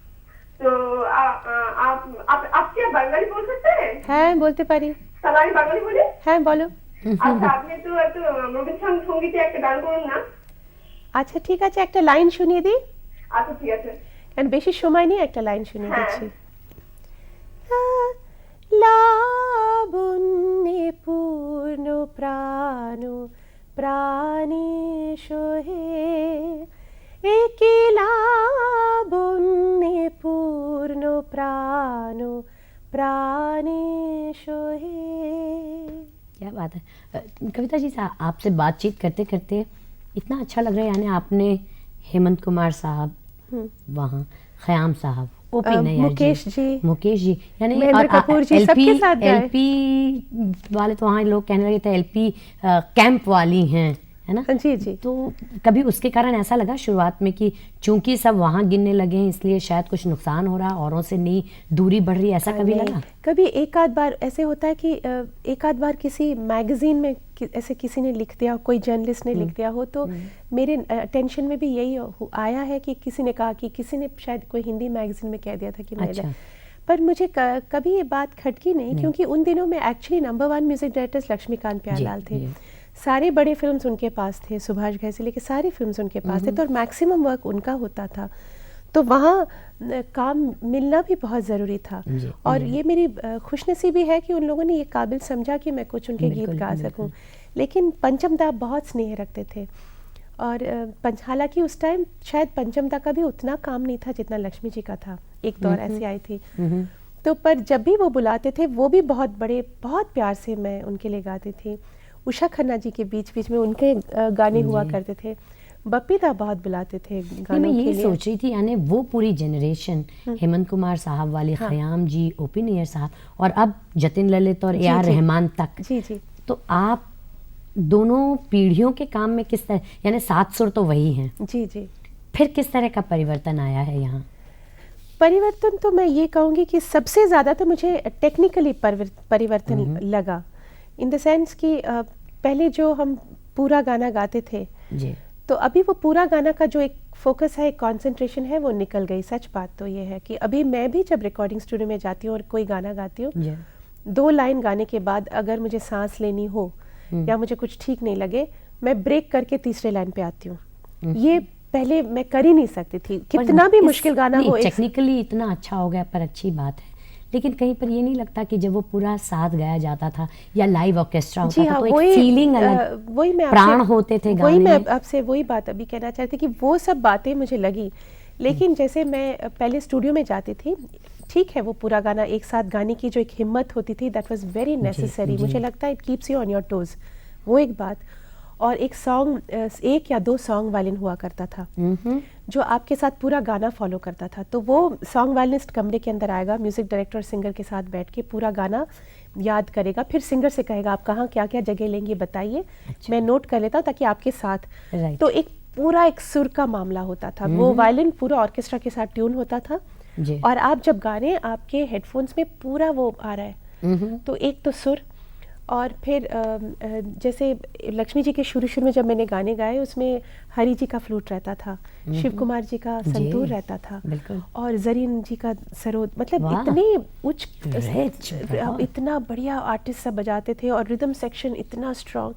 तो आप क्या बंगाली बोल सकते हैं? হ্যাঁ, বলতে পারি। सवारी बंगाली बोले? হ্যাঁ, বলো। আচ্ছা, আপনি তো একটু রবীন্দ্র সঙ্গীতে একটা গান করুন না। আচ্ছা, ঠিক আছে, একটা লাইন শুনিয়ে দিই। আচ্ছা, ঠিক আছে। কারণ বেশি সময় নেই, একটা লাইন শুনিয়ে দিচ্ছি। লাবণ্যে পূর্ণ প্রাণ প্রাণে সোহে, একে লাবণ্যে পূর্ণ প্রাণ प्राणे सोहे। क्या बात है। कविता जी, आपसे बातचीत करते करते इतना अच्छा लग रहा है। यानी आपने हेमंत कुमार साहब, वहाँ ख़याम साहब, ओपी नैयर मुकेश जी, यानी महेंद्र कपूर जी, सबके साथ एलपी वाले तो वहाँ लोग कहने लगे थे एलपी कैंप वाली हैं, है ना? जी जी। तो कभी उसके कारण ऐसा लगा शुरुआत में कि चूंकि सब वहाँ गिनने लगे हैं इसलिए शायद कुछ नुकसान हो रहा, औरों से नहीं दूरी बढ़ रही, ऐसा कभी नहीं, लगा? कभी एक आध बार ऐसे होता है कि एक आध बार किसी मैगजीन में ऐसे किसी ने लिख दिया, कोई जर्नलिस्ट ने लिख दिया हो, तो मेरे अटेंशन में भी यही आया है कि किसी ने कहा कि किसी ने शायद कोई हिंदी मैगजीन में कह दिया था कि अच्छा। पर मुझे कभी ये बात खटकी नहीं, क्योंकि उन दिनों में actually number 1 music directors Laxmikant Pyarelal थे। सारे बड़े फिल्म्स उनके पास थे, सुभाष घई से लेके सारी फिल्म्स उनके पास थे, तो और मैक्सिमम वर्क उनका होता था, तो वहाँ काम मिलना भी बहुत ज़रूरी था। और ये मेरी खुशनसीबी है कि उन लोगों ने ये काबिल समझा कि मैं कुछ उनके गीत गा सकूं। लेकिन पंचम दा बहुत स्नेह रखते थे, और हालांकि उस टाइम शायद पंचम दा का भी उतना काम नहीं था जितना लक्ष्मी जी का था, एक दौर ऐसी आई थी। तो पर जब भी वो बुलाते थे वो भी बहुत प्यार से मैं उनके लिए गाती थी। उषा खन्ना जी के बीच बीच में उनके गाने हुआ करते थे, बप्पी दा बहुत बुलाते थे गानों के लिए। मैं यही सोच रही थी, यानी वो पूरी जनरेशन हेमंत कुमार साहब वाली, खयाम जी, ओपी नैयर साहब, और अब जतिन ललित और ए.आर. रहमान तक। जी जी। तो आप दोनों पीढ़ियों के काम में किस तरह, यानी 7 सुर तो वही हैं, जी जी, फिर किस तरह का परिवर्तन आया है यहाँ? परिवर्तन तो मैं ये कहूँगी कि सबसे ज़्यादा तो मुझे टेक्निकली परिवर्तन लगा, इन द सेंस कि पहले जो हम पूरा गाना गाते थे जी, तो अभी वो पूरा गाना का जो एक फोकस है, एक कंसंट्रेशन है, वो निकल गई। सच बात तो ये है कि अभी मैं भी जब रिकॉर्डिंग स्टूडियो में जाती हूँ और कोई गाना गाती हूँ, 2 लाइन गाने के बाद अगर मुझे सांस लेनी हो या मुझे कुछ ठीक नहीं लगे, मैं ब्रेक करके तीसरे लाइन पे आती हूँ। ये पहले मैं कर ही नहीं सकती थी, कितना भी मुश्किल गाना हो। टेक्निकली इतना अच्छा हो गया, पर अच्छी बात है, लेकिन कहीं पर ये नहीं लगता कि जब वो पूरा साथ गाया जाता था या लाइव ऑर्केस्ट्रा होता था, तो एक फीलिंग अलग, वही मैं प्राण होते थे गाने में। वही मैं आपसे वही बात अभी कहना चाहती थी कि वो सब बातें मुझे लगी, लेकिन जैसे मैं पहले स्टूडियो में जाती थी, ठीक है, वो पूरा गाना एक साथ गाने की जो एक हिम्मत होती थी, दैट वाज वेरी नेसेसरी। मुझे लगता है it keeps you on your toes, वो एक बात। और एक सॉन्ग, 1 या 2 सॉन्ग वायलिन हुआ करता था जो आपके साथ पूरा गाना फॉलो करता था, तो वो सॉन्ग वायलिनिस्ट कमरे के अंदर आएगा, म्यूजिक डायरेक्टर और सिंगर के साथ बैठ के पूरा गाना याद करेगा, फिर सिंगर से कहेगा आप कहाँ क्या क्या जगह लेंगे बताइए। अच्छा। मैं नोट कर लेता हूँ ताकि आपके साथ, तो एक पूरा एक सुर का मामला होता था। वो वायलिन पूरा ऑर्केस्ट्रा के साथ ट्यून होता था जी। और आप जब गा रहे हैं आपके हेडफोन्स में पूरा वो आ रहा है, तो एक तो सुर, और फिर जैसे लक्ष्मी जी के शुरू में जब मैंने गाने गाए उसमें हरी जी का फ्लूट रहता था, शिव कुमार जी का संतूर रहता था, और जरीन जी का सरोद, मतलब इतने उच्च, इतना बढ़िया आर्टिस्ट सब बजाते थे, और रिदम सेक्शन इतना स्ट्रॉन्ग।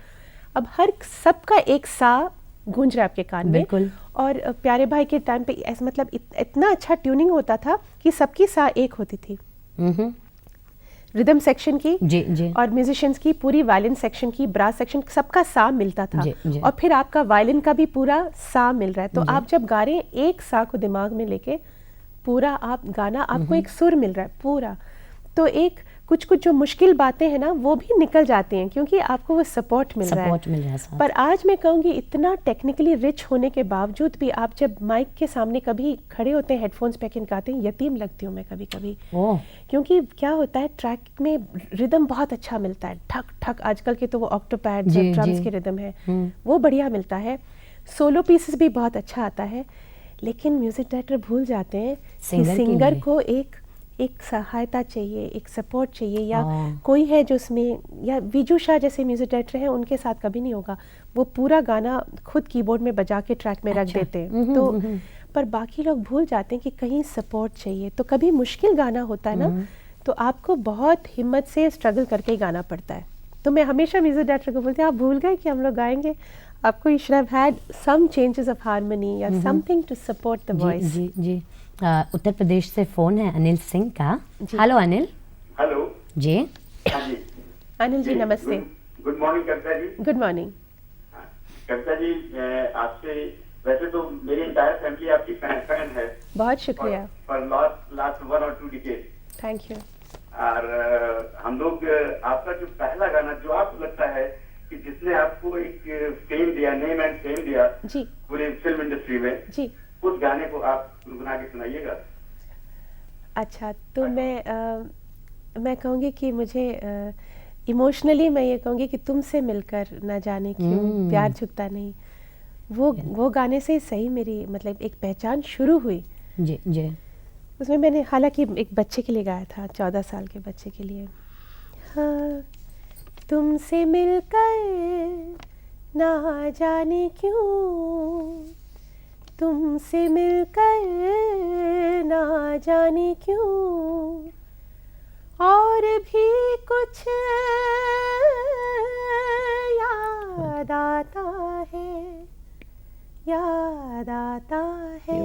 अब हर सबका एक सा गूंज रहा है आपके कान में, और प्यारे भाई के टाइम पे ऐसा मतलब इतना अच्छा ट्यूनिंग होता था कि सबकी सा एक होती थी, रिदम सेक्शन की जी। और म्यूजिशियंस की पूरी वायलिन सेक्शन की, ब्रास सेक्शन, सबका सा मिलता था जी। और फिर आपका वायलिन का भी पूरा सा मिल रहा है, तो आप जब गा रहे हैं एक सा को दिमाग में लेके पूरा आप गाना, आपको एक सुर मिल रहा है पूरा, तो एक कुछ जो मुश्किल बातें हैं ना वो भी निकल जाती हैं क्योंकि आपको वो सपोर्ट मिल रहा है। पर आज मैं कहूँगी इतना टेक्निकली रिच होने के बावजूद भी आप जब माइक के सामने कभी खड़े होते हैं, हेडफोन्स पहन गाते हैं, यतीम लगती हूँ मैं कभी कभी, क्योंकि क्या होता है ट्रैक में रिदम बहुत अच्छा मिलता है, ठक ठक, आजकल के तो वो ऑक्टोपैड ड्रम्स के रिदम है वो बढ़िया मिलता है, सोलो पीसेस भी बहुत अच्छा आता है, लेकिन म्यूजिक डायरेक्टर भूल जाते हैं कि सिंगर को एक सहायता चाहिए, एक सपोर्ट चाहिए, या कोई है जो उसमें, या विजू शाह जैसे म्यूजिक डायरेक्टर हैं उनके साथ कभी नहीं होगा, वो पूरा गाना खुद कीबोर्ड में बजा के ट्रैक में रख देते हैं, तो पर बाकी लोग भूल जाते हैं कि कहीं सपोर्ट चाहिए। तो कभी मुश्किल गाना होता है ना तो आपको बहुत हिम्मत से स्ट्रगल करके ही गाना पड़ता है। तो मैं हमेशा म्यूजिक डायरेक्टर को बोलती हूँ आप भूल गए कि हम लोग गाएंगे, आपको you should have had some changes of harmony या something to support the voice. जी। उत्तर प्रदेश से फोन है अनिल सिंह का। हेलो अनिल। हेलो जी। हाँ जी अनिल जी नमस्ते। Good morning Kavita ji. Good morning Kavita ji, आपसे वैसे तो मेरी एंटायर फैमिली आपकी फैन है। बहुत शुक्रिया। फॉर लास्ट 1 और 2 डिकेड। Thank you. और हम लोग आपका जो पहला गाना जो आपको लगता है कि जिसने आपको एक फेम दिया, नेम एंड फेम दिया जी पूरी फिल्म इंडस्ट्री में जी, उस गाने को आप गुनगुना के सुनाइएगा। अच्छा, तो मैं कहूँगी कि मुझे इमोशनली मैं ये कहूँगी कि तुमसे मिलकर ना जाने क्यों प्यार झुकता नहीं, वो गाने से सही मेरी मतलब एक पहचान शुरू हुई। जी जी। उसमें मैंने हालांकि एक बच्चे के लिए गाया था, 14 साल के बच्चे के लिए। हाँ, तुमसे मिलकर ना जाने क्यों, तुमसे मिलकर ना जाने क्यों, और भी कुछ याद आता है, याद आता है।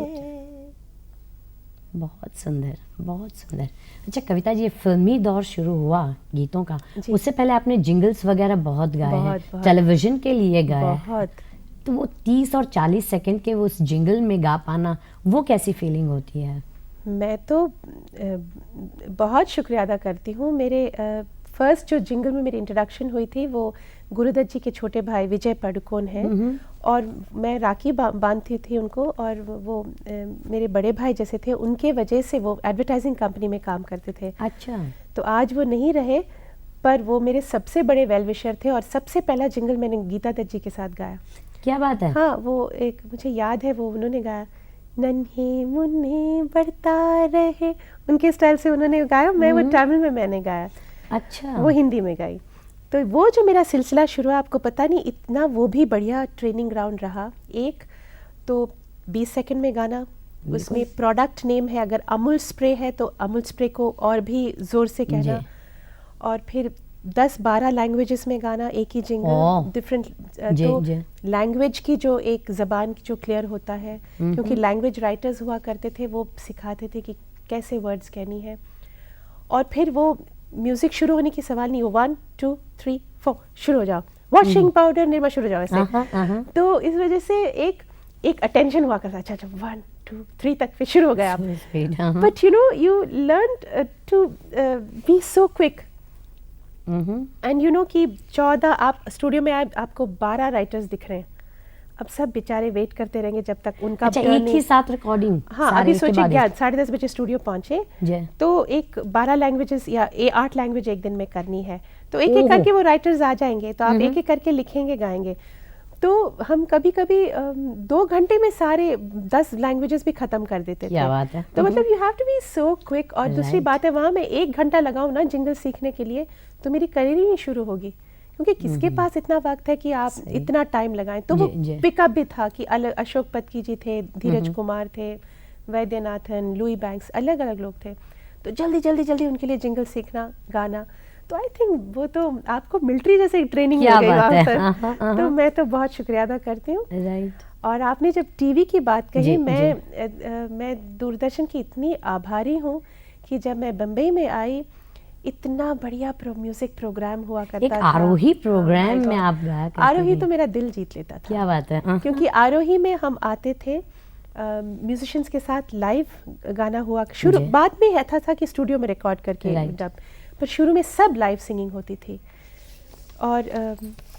बहुत सुंदर, बहुत सुंदर। अच्छा कविता जी, ये फिल्मी दौर शुरू हुआ गीतों का, उससे पहले आपने जिंगल्स वगैरह बहुत गाए हैं, टेलीविजन के लिए गाया बहुत। तो वो 30 और 40 सेकंड के वो उस जिंगल में गा पाना, वो कैसी फीलिंग होती है? मैं तो बहुत शुक्रिया अदा करती हूँ। मेरे फर्स्ट जो जिंगल में मेरी इंट्रोडक्शन हुई थी वो गुरुदत्त जी के छोटे भाई विजय पादुकोण हैं, और मैं राखी बांधती थी उनको, और वो मेरे बड़े भाई जैसे थे, उनके वजह से वो एडवर्टाइजिंग कंपनी में काम करते थे। अच्छा। तो आज वो नहीं रहे, पर वो मेरे सबसे बड़े वेल विशर थे, और सबसे पहला जिंगल मैंने गीता दत्त जी के साथ गाया। क्या बात है? हाँ, वो एक मुझे याद है, वो उन्होंने गाया नन्हे मुन्ने बढ़ता रहे, उनके स्टाइल से उन्होंने गाया, मैं वो तमिल में मैंने गाया। अच्छा। वो हिंदी में गाई। तो वो जो मेरा सिलसिला शुरू हुआ, आपको पता नहीं इतना वो भी बढ़िया ट्रेनिंग ग्राउंड रहा। एक तो 20 सेकंड में गाना, उसमें प्रोडक्ट नेम है, अगर अमूल स्प्रे है तो अमूल स्प्रे को और भी ज़ोर से कहना, और फिर 10-12 लैंग्वेजेस में गाना, एक ही जिंगल, डिफरेंट तो लैंग्वेज की जो एक ज़बान की जो क्लियर होता है, क्योंकि लैंग्वेज राइटर्स हुआ करते थे, वो सिखाते थे कि कैसे वर्ड्स कहनी है। और फिर वो म्यूजिक शुरू होने की सवाल नहीं, वो 1 2 3 4 शुरू हो जाओ, वॉशिंग पाउडर निर्मा शुरू हो जाओ ऐसे। तो इस वजह से एक अटेंशन हुआ करता, अच्छा 1 2 3 तक फिर शुरू हो गया आप। But you know you learn to be so quick, and you know कि 14 आप स्टूडियो में आपको 12 राइटर्स दिख रहे हैं, अब सब बेचारे वेट करते रहेंगे जब तक उनका अच्छा, एक ही साथ रिकॉर्डिंग। हाँ, अभी सोचिए 10:30 बजे स्टूडियो पहुंचे, तो एक 12 लैंग्वेजेस या 8 लैंग्वेज एक दिन में करनी है, तो एक एक करके वो राइटर्स आ जाएंगे, तो आप एक एक करके लिखेंगे गाएंगे। तो हम कभी कभी 2 घंटे में सारे 10 लैंग्वेजेस भी खत्म कर देते थे। क्या बात है। तो मतलब you have to be so quick. और दूसरी बात है, वहाँ मैं 1 घंटा लगाऊं ना जिंगल सीखने के लिए, तो मेरी करियर ही नहीं शुरू होगी, क्योंकि किसके पास इतना वक्त है कि आप इतना टाइम लगाएं। तो वो पिकअप भी था कि अलग अशोक पत्की जी थे, धीरज कुमार थे, वैद्यनाथन, लुई बैंक्स, अलग अलग लोग थे, तो जल्दी जल्दी जल्दी उनके लिए जिंगल सीखना, गाना। तो आई थिंक वो तो आपको मिलिट्री जैसे ट्रेनिंग मिल गई वहाँ पर। तो मैं तो बहुत शुक्रिया अदा करती हूँ। राइट। और आपने जब टीवी की बात कही, मैं दूरदर्शन की इतनी आभारी हूँ कि जब मैं बम्बई में आई, इतना बढ़िया म्यूजिक प्रोग्राम हुआ करता था। एक आरोही प्रोग्राम में आप गाया करते आरोही तो मेरा दिल जीत लेता था। क्या बात है। क्योंकि आरोही में हम आते थे म्यूजिशियंस के साथ, लाइव गाना हुआ शुरू, बाद में ऐसा था कि स्टूडियो में रिकॉर्ड करके डब, पर शुरू में सब लाइव सिंगिंग होती थी, और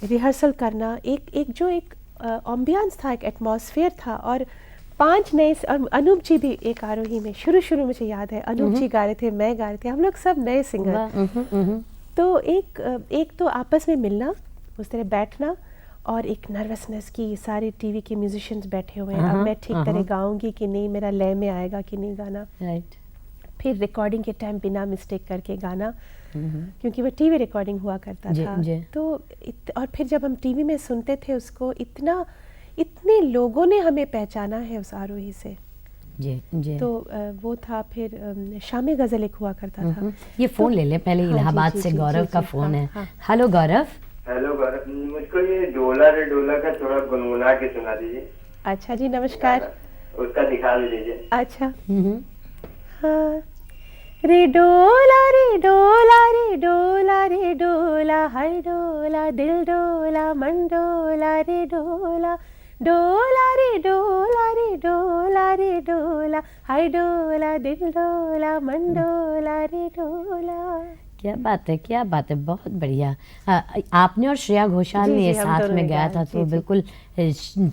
रिहर्सल करना, एक एम्बियंस था, एक एटमॉस्फेयर था। और 5 नए, अनूप जी भी एक आरोही में शुरू मुझे याद है, अनूप जी गा रहे थे, मैं गा रहे थे, हम लोग सब नए सिंगर। तो एक तो आपस में मिलना, उस तरह बैठना, और एक नर्वसनेस की सारे टीवी के म्यूजिशियंस बैठे हुए हैं, अब मैं ठीक तरह गाऊंगी कि नहीं, मेरा लय में आएगा कि नहीं गाना। राइट। फिर रिकॉर्डिंग के टाइम बिना मिस्टेक करके गाना, क्योंकि वो टीवी रिकॉर्डिंग हुआ करता था। तो और फिर जब हम टीवी में सुनते थे उसको, इतने लोगों ने हमें पहचाना है उस आरोही से। जी। तो वो था। फिर शामी गजल एक हुआ करता था। ये फोन ले ले पहले। इलाहाबाद से गौरव का फोन है। हेलो गौरव। हेलो गौरव, मुझको ये डोला रे डोला का थोड़ा गुनगुना के सुना दीजिए। अच्छा जी, नमस्कार। उसका दिखा दीजिए। अच्छा। हाँ। रे डोला रे डोला रे डोला रे डोला, हाय डोला, दिल डोला, मन डोला रे डोला, डोला रे डोला रे डोला रे डोला, हाय डोला, दिल डोला, मन डोला रे डोला। क्या बात है, क्या बात है, बहुत बढ़िया। आपने और श्रेया घोषाल ने साथ में गाया था, तो बिल्कुल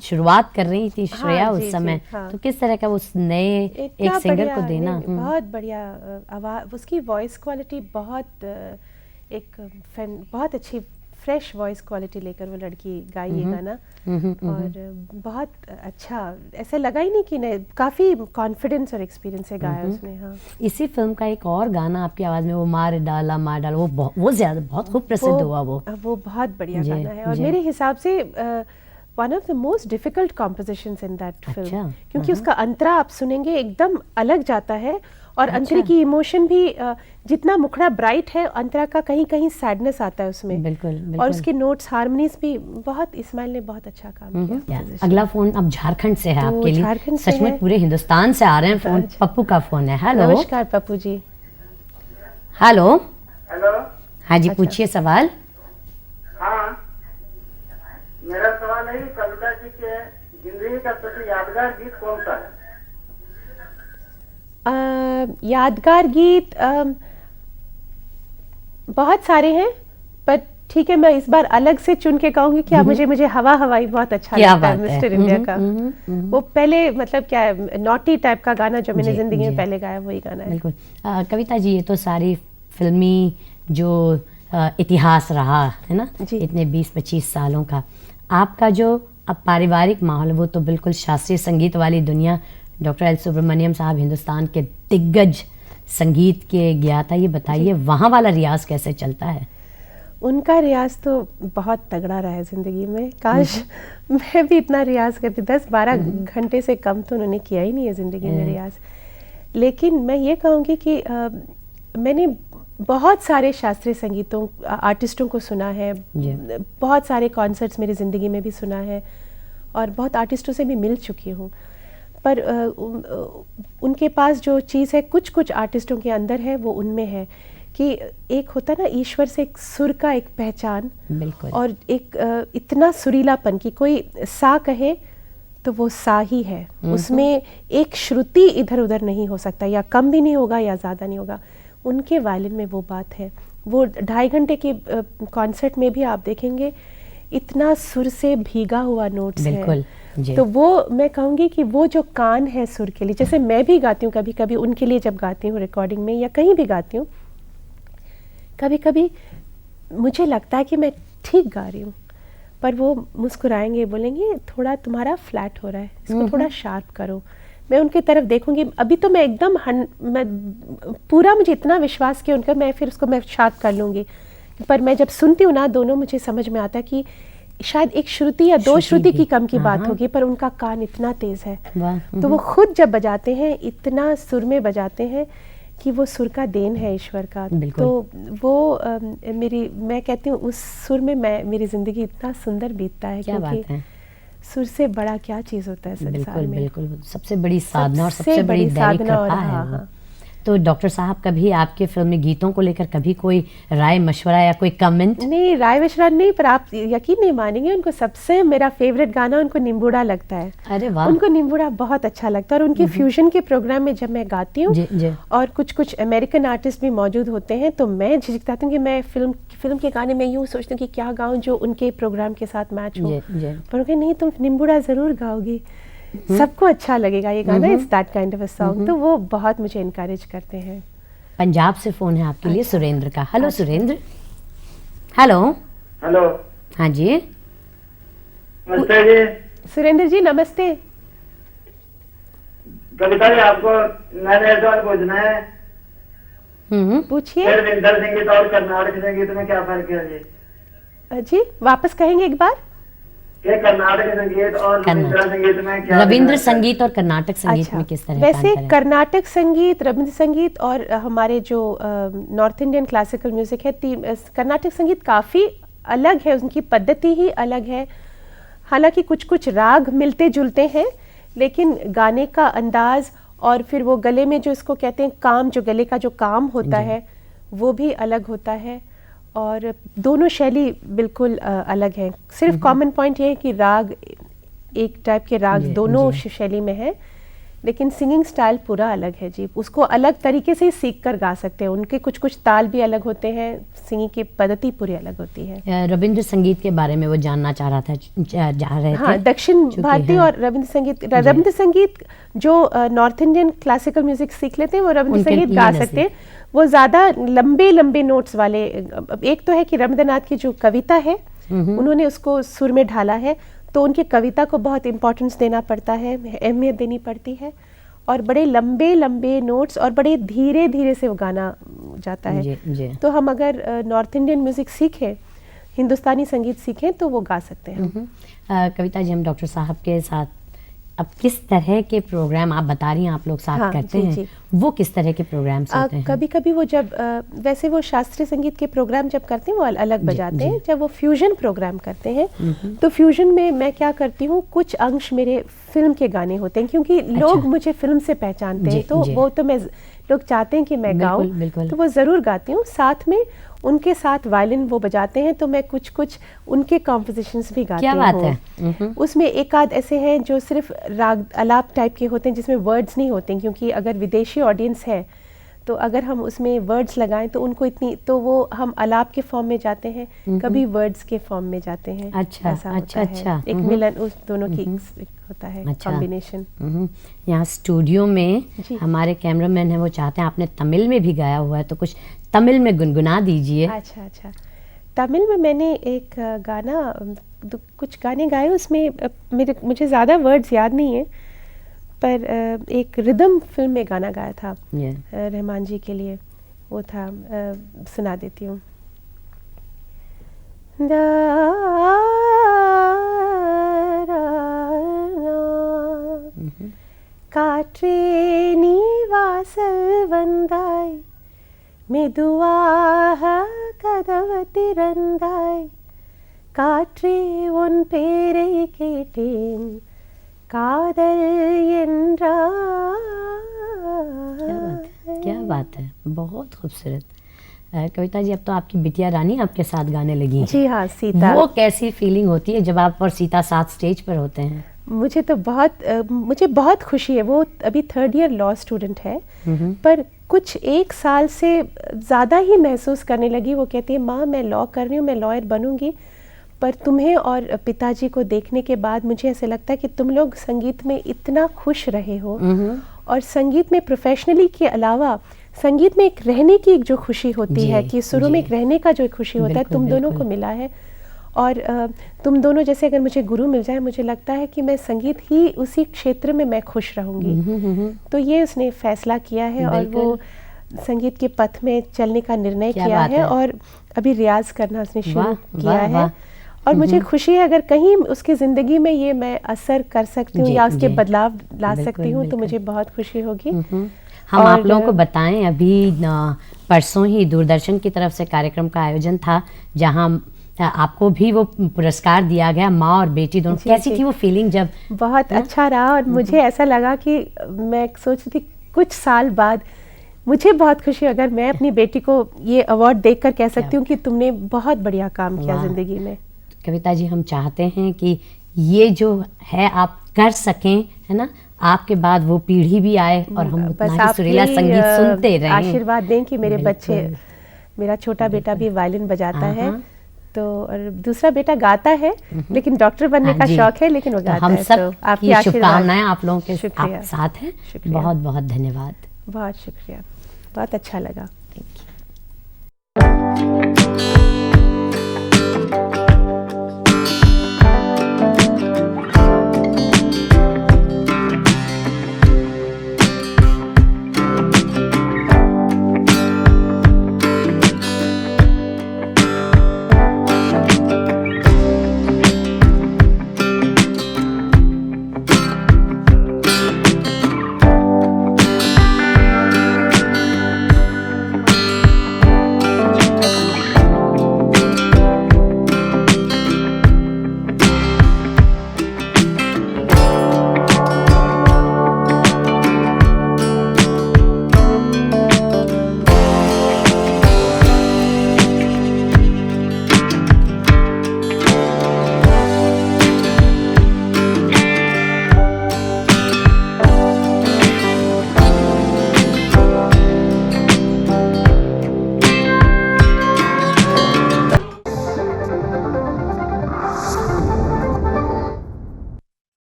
शुरुआत कर रही थी श्रेया उस समय। तो किस तरह का उस नए एक सिंगर को देना, बहुत बढ़िया आवाज, उसकी वॉइस क्वालिटी बहुत एक बहुत अच्छी फ्रेश वॉइस क्वालिटी लेकर वो लड़की गाई ये गाना, और बहुत अच्छा, ऐसा लगा ही नहीं कि नहीं, काफ़ी कॉन्फिडेंस और एक्सपीरियंस से गाया उसने। हाँ, इसी फिल्म का एक और गाना आपकी आवाज़ में, वो मार डाला, वो ज़्यादा बहुत खूब प्रसिद्ध हुआ। वो बहुत बढ़िया गाना है, और मेरे हिसाब से one of the most difficult compositions in that film, क्योंकि उसका अंतरा आप सुनेंगे एकदम अलग जाता है, और अंतरे की इमोशन भी जितना मुखड़ा ब्राइट है, अंतरा का कहीं कहीं सैडनेस आता है उसमें। बिल्कुल। और उसके नोट्स, हार्मोनीज भी बहुत, इस्माइल ने बहुत अच्छा काम किया। अगला फोन अब झारखंड से है आपके लिए, सच में पूरे हिंदुस्तान से आ रहे हैं फोन। पप्पू का फोन है। हेलो, नमस्कार पप्पू जी। हेलो। हेलो, हाँ जी, पूछिए सवाल। हाँ, मेरा सवाल है कविता जी के जिंदगी का सबसे यादगार गीत कौन सा है? यादगार गीत बहुत सारे हैं, पर ठीक है, मैं इस बार अलग से चुन के कहूंगी कि मुझे हवा हवाई बहुत अच्छा लगता है, मिस्टर इंडिया का। वो पहले मतलब क्या है, नॉटी टाइप का गाना जो मैंने जिंदगी में पहले गाया, वही गाना है। बिल्कुल। कविता जी, ये तो सारी फिल्मी जो इतिहास रहा है ना, इतने 20-25 सालों का, आपका जो अब पारिवारिक माहौल, वो तो बिल्कुल शास्त्रीय संगीत वाली दुनिया। डॉक्टर एल सुब्रमण्यम साहब हिंदुस्तान के दिग्गज संगीत के ज्ञाता, ये बताइए वहाँ वाला रियाज कैसे चलता है? उनका रियाज तो बहुत तगड़ा रहा है ज़िंदगी में। काश मैं भी इतना रियाज करती, 10-12 घंटे से कम तो उन्होंने किया ही नहीं है ज़िंदगी में रियाज। लेकिन मैं ये कहूँगी कि मैंने बहुत सारे शास्त्रीय संगीतों आर्टिस्टों को सुना है, बहुत सारे कॉन्सर्ट्स मेरी ज़िंदगी में भी सुना है, और बहुत आर्टिस्टों से भी मिल चुकी हूँ। पर उनके पास जो चीज़ है, कुछ आर्टिस्टों के अंदर है, वो उनमें है कि एक होता है ना ईश्वर से एक सुर का एक पहचान, बिल्कुल, और एक इतना सुरीलापन कि कोई सा कहे तो वो सा ही है, उसमें एक श्रुति इधर उधर नहीं हो सकता, या कम भी नहीं होगा या ज़्यादा नहीं होगा। उनके वायलिन में वो बात है। वो 2.5 घंटे के कॉन्सर्ट में भी आप देखेंगे इतना सुर से भीगा हुआ नोट्स है। तो वो मैं कहूँगी कि वो जो कान है सुर के लिए, जैसे मैं भी गाती हूँ कभी कभी उनके लिए, जब गाती हूँ रिकॉर्डिंग में या कहीं भी गाती हूँ, कभी कभी मुझे लगता है कि मैं ठीक गा रही हूँ, पर वो मुस्कुराएंगे, बोलेंगे थोड़ा तुम्हारा फ्लैट हो रहा है, इसको थोड़ा शार्प करो। मैं उनके तरफ देखूंगी, अभी तो मैं एकदम मैं पूरा, मुझे इतना विश्वास किया उनका, मैं फिर उसको मैं शार्प कर लूँगी, पर मैं जब सुनती हूँ ना दोनों, मुझे समझ में आता है कि शायद एक श्रुति या 2 श्रुति की कम की बात होगी, पर उनका कान इतना तेज है। तो वो खुद जब बजाते हैं इतना सुर में बजाते हैं कि वो सुर का देन है ईश्वर का। तो वो मैं कहती हूँ उस सुर में मेरी जिंदगी इतना सुंदर बीतता है, क्योंकि सुर से बड़ा क्या चीज होता है संसार में। बिल्कुल, सबसे बड़ी साधना और सबसे बड़ी दैनिक कृपा है। तो डॉक्टर साहब, कभी आपके फिल्मी गीतों को लेकर कभी कोई राय मशवरा या कोई कमेंट? नहीं, राय मशवरा नहीं, पर आप यकीन नहीं मानेंगे, उनको सबसे मेरा फेवरेट गाना उनको निम्बूड़ा लगता है। अरे वाह, उनको निम्बूड़ा बहुत अच्छा लगता है। और उनके फ्यूजन के प्रोग्राम में जब मैं गाती हूँ और कुछ अमेरिकन आर्टिस्ट भी मौजूद होते हैं, तो मैं झिझकती हूँ कि मैं फिल्म के गाने में यूँ सोचती हूँ कि क्या गाऊँ जो उनके प्रोग्राम के साथ मैच हो, पर उनके नहीं, तुम निम्बूड़ा ज़रूर गाओगी, सबको अच्छा लगेगा ये गाना, it's that kind of a song. तो वो बहुत मुझे इनकरेज करते हैं। पंजाब से फोन है आपके लिए सुरेंद्र का। हेलो सुरेंद्र। हेलो। हेलो। हाँ जी, नमस्ते जी। सुरेंद्र जी नमस्ते। कविता जी, आपको मैंने एक सवाल पूछना है। पूछिए। रविंद्र संगीत और कर्नाटक संगीत में क्या फर्क है जी? जी वापस कहेंगे एक बार? कर्नाटक संगीत और रविंद्र संगीत में क्या? रविंद्र संगीत और कर्नाटक संगीत में किस तरह? वैसे कर्नाटक संगीत, रविंद्र संगीत और हमारे जो नॉर्थ इंडियन क्लासिकल म्यूजिक है, कर्नाटक संगीत काफ़ी अलग है, उनकी पद्धति ही अलग है। हालांकि कुछ राग मिलते जुलते हैं, लेकिन गाने का अंदाज और फिर वो गले में जो इसको कहते हैं काम, जो गले का जो काम होता है वो भी अलग होता है, और दोनों शैली बिल्कुल अलग हैं। सिर्फ कॉमन पॉइंट ये है कि राग, एक टाइप के राग दोनों शैली में है, लेकिन सिंगिंग स्टाइल पूरा अलग है जी। उसको अलग तरीके से ही सीख कर गा सकते हैं। उनके कुछ कुछ ताल भी अलग होते हैं, सिंगिंग की पद्धति पूरी अलग होती है। रविंद्र संगीत के बारे में वो जानना चाह रहा था, जा रहे थे। हाँ, दक्षिण भारतीय और रविंद्र संगीत जो नॉर्थ इंडियन क्लासिकल म्यूजिक सीख लेते हैं वो रविंद्र संगीत गा सकते हैं। वो ज़्यादा लंबे लंबे नोट्स वाले, एक तो है कि रविंद्रनाथ की जो कविता है उन्होंने उसको सुर में ढाला है, तो उनकी कविता को बहुत इम्पोर्टेंस देना पड़ता है, अहमियत देनी पड़ती है, और बड़े लंबे लंबे नोट्स और बड़े धीरे धीरे से वो गाना जाता है। जी। तो हम अगर नॉर्थ इंडियन म्यूजिक सीखें, हिंदुस्तानी संगीत सीखें तो वो गा सकते हैं। कविता जी, हम डॉक्टर साहब के साथ अब किस तरह के प्रोग्राम आप बता रही हैं आप लोग साथ करते हैं, वो किस तरह के प्रोग्राम्स होते हैं? कभी कभी वो जब वैसे वो शास्त्रीय संगीत के प्रोग्राम जब करते हैं वो अलग बजाते हैं। जब वो फ्यूजन प्रोग्राम करते हैं तो फ्यूजन में मैं क्या करती हूँ, कुछ अंश मेरे फिल्म के गाने होते हैं, क्योंकि लोग मुझे फिल्म से पहचानते हैं, तो वो तो मैं लोग चाहते हैं कि मैं गाऊं, तो वो ज़रूर गाती हूँ। साथ में उनके साथ वायलिन वो बजाते हैं, तो मैं कुछ कुछ उनके कॉम्पोजिशंस भी गाती हूँ। क्या बात है। उसमें एक आध ऐसे हैं जो सिर्फ राग आलाप टाइप के होते हैं, जिसमें वर्ड्स नहीं होते हैं, क्योंकि अगर विदेशी ऑडियंस है तो अगर हम उसमें वर्ड्स लगाएं तो उनको इतनी, तो वो हम आलाप के फॉर्म में जाते हैं, कभी वर्ड्स के फॉर्म में जाते हैं। अच्छा। एक मिलन उस दोनों की होता है, कॉम्बिनेशन। यहाँ स्टूडियो में हमारे कैमरामैन है, वो चाहते हैं, आपने तमिल में भी गाया हुआ है, तो कुछ तमिल में गुनगुना दीजिए। अच्छा। तमिल में मैंने एक गाना, कुछ गाने गाए, उसमें मुझे ज़्यादा वर्ड्स याद नहीं है, पर एक रिदम फिल्म में गाना गाया था रहमान जी के लिए, वो था, सुना देती हूँ। காற்றே நீ வாசல் வந்தாய், மெதுவாக கதவு திறந்தாய், காற்றே உன் பேரை கேட்டேன், कादल क्या बात है, बहुत खूबसूरत। कविता जी, अब तो आपकी बिटिया रानी आपके साथ गाने लगी हैं। जी हाँ, सीता। वो कैसी फीलिंग होती है जब आप और सीता साथ स्टेज पर होते हैं? मुझे तो मुझे बहुत खुशी है। वो अभी 3rd ईयर लॉ स्टूडेंट है, पर कुछ 1 साल से ज़्यादा ही महसूस करने लगी। वो कहती है, माँ मैं लॉ कर रही हूँ, मैं लॉयर बनूंगी, पर तुम्हें और पिताजी को देखने के बाद मुझे ऐसे लगता है कि तुम लोग संगीत में इतना खुश रहे हो, और संगीत में प्रोफेशनली के अलावा संगीत में एक रहने की एक जो खुशी होती है, कि शुरू में एक रहने का जो एक खुशी होता है, तुम दोनों को मिला है। और तुम दोनों जैसे अगर मुझे गुरु मिल जाए, मुझे लगता है कि मैं संगीत ही उसी क्षेत्र में मैं खुश रहूँगी। तो ये उसने फैसला किया है, और वो संगीत के पथ में चलने का निर्णय किया है, और अभी रियाज करना उसने शुरू किया है। और मुझे खुशी है अगर कहीं उसकी ज़िंदगी में ये मैं असर कर सकती हूँ या उसके बदलाव ला सकती हूँ, तो मुझे बहुत खुशी होगी। हम आप लोगों को बताएं, अभी परसों ही दूरदर्शन की तरफ से कार्यक्रम का आयोजन था, जहां आपको भी वो पुरस्कार दिया गया, माँ और बेटी दोनों। कैसी थी वो फीलिंग जब? बहुत अच्छा रहा, और मुझे ऐसा लगा कि मैं सोचती थी कुछ साल बाद मुझे बहुत खुशी अगर मैं अपनी बेटी को ये अवार्ड देकर कह सकती हूँ कि तुमने बहुत बढ़िया काम किया ज़िंदगी में। कविता जी, हम चाहते हैं कि ये जो है आप कर सकें, है ना, आपके बाद वो पीढ़ी भी आए और हम उतना ही सुरीला संगीत सुनते रहें। आशीर्वाद दें कि मेरे बच्चे, मेरा छोटा बेटा भी वायलिन बजाता है, तो और दूसरा बेटा गाता है, लेकिन डॉक्टर बनने का शौक है, लेकिन वो गाता है। हम सब आपकी शुभकामनाएं आप लोगों के साथ हैं। बहुत बहुत धन्यवाद। बहुत शुक्रिया, बहुत अच्छा लगा।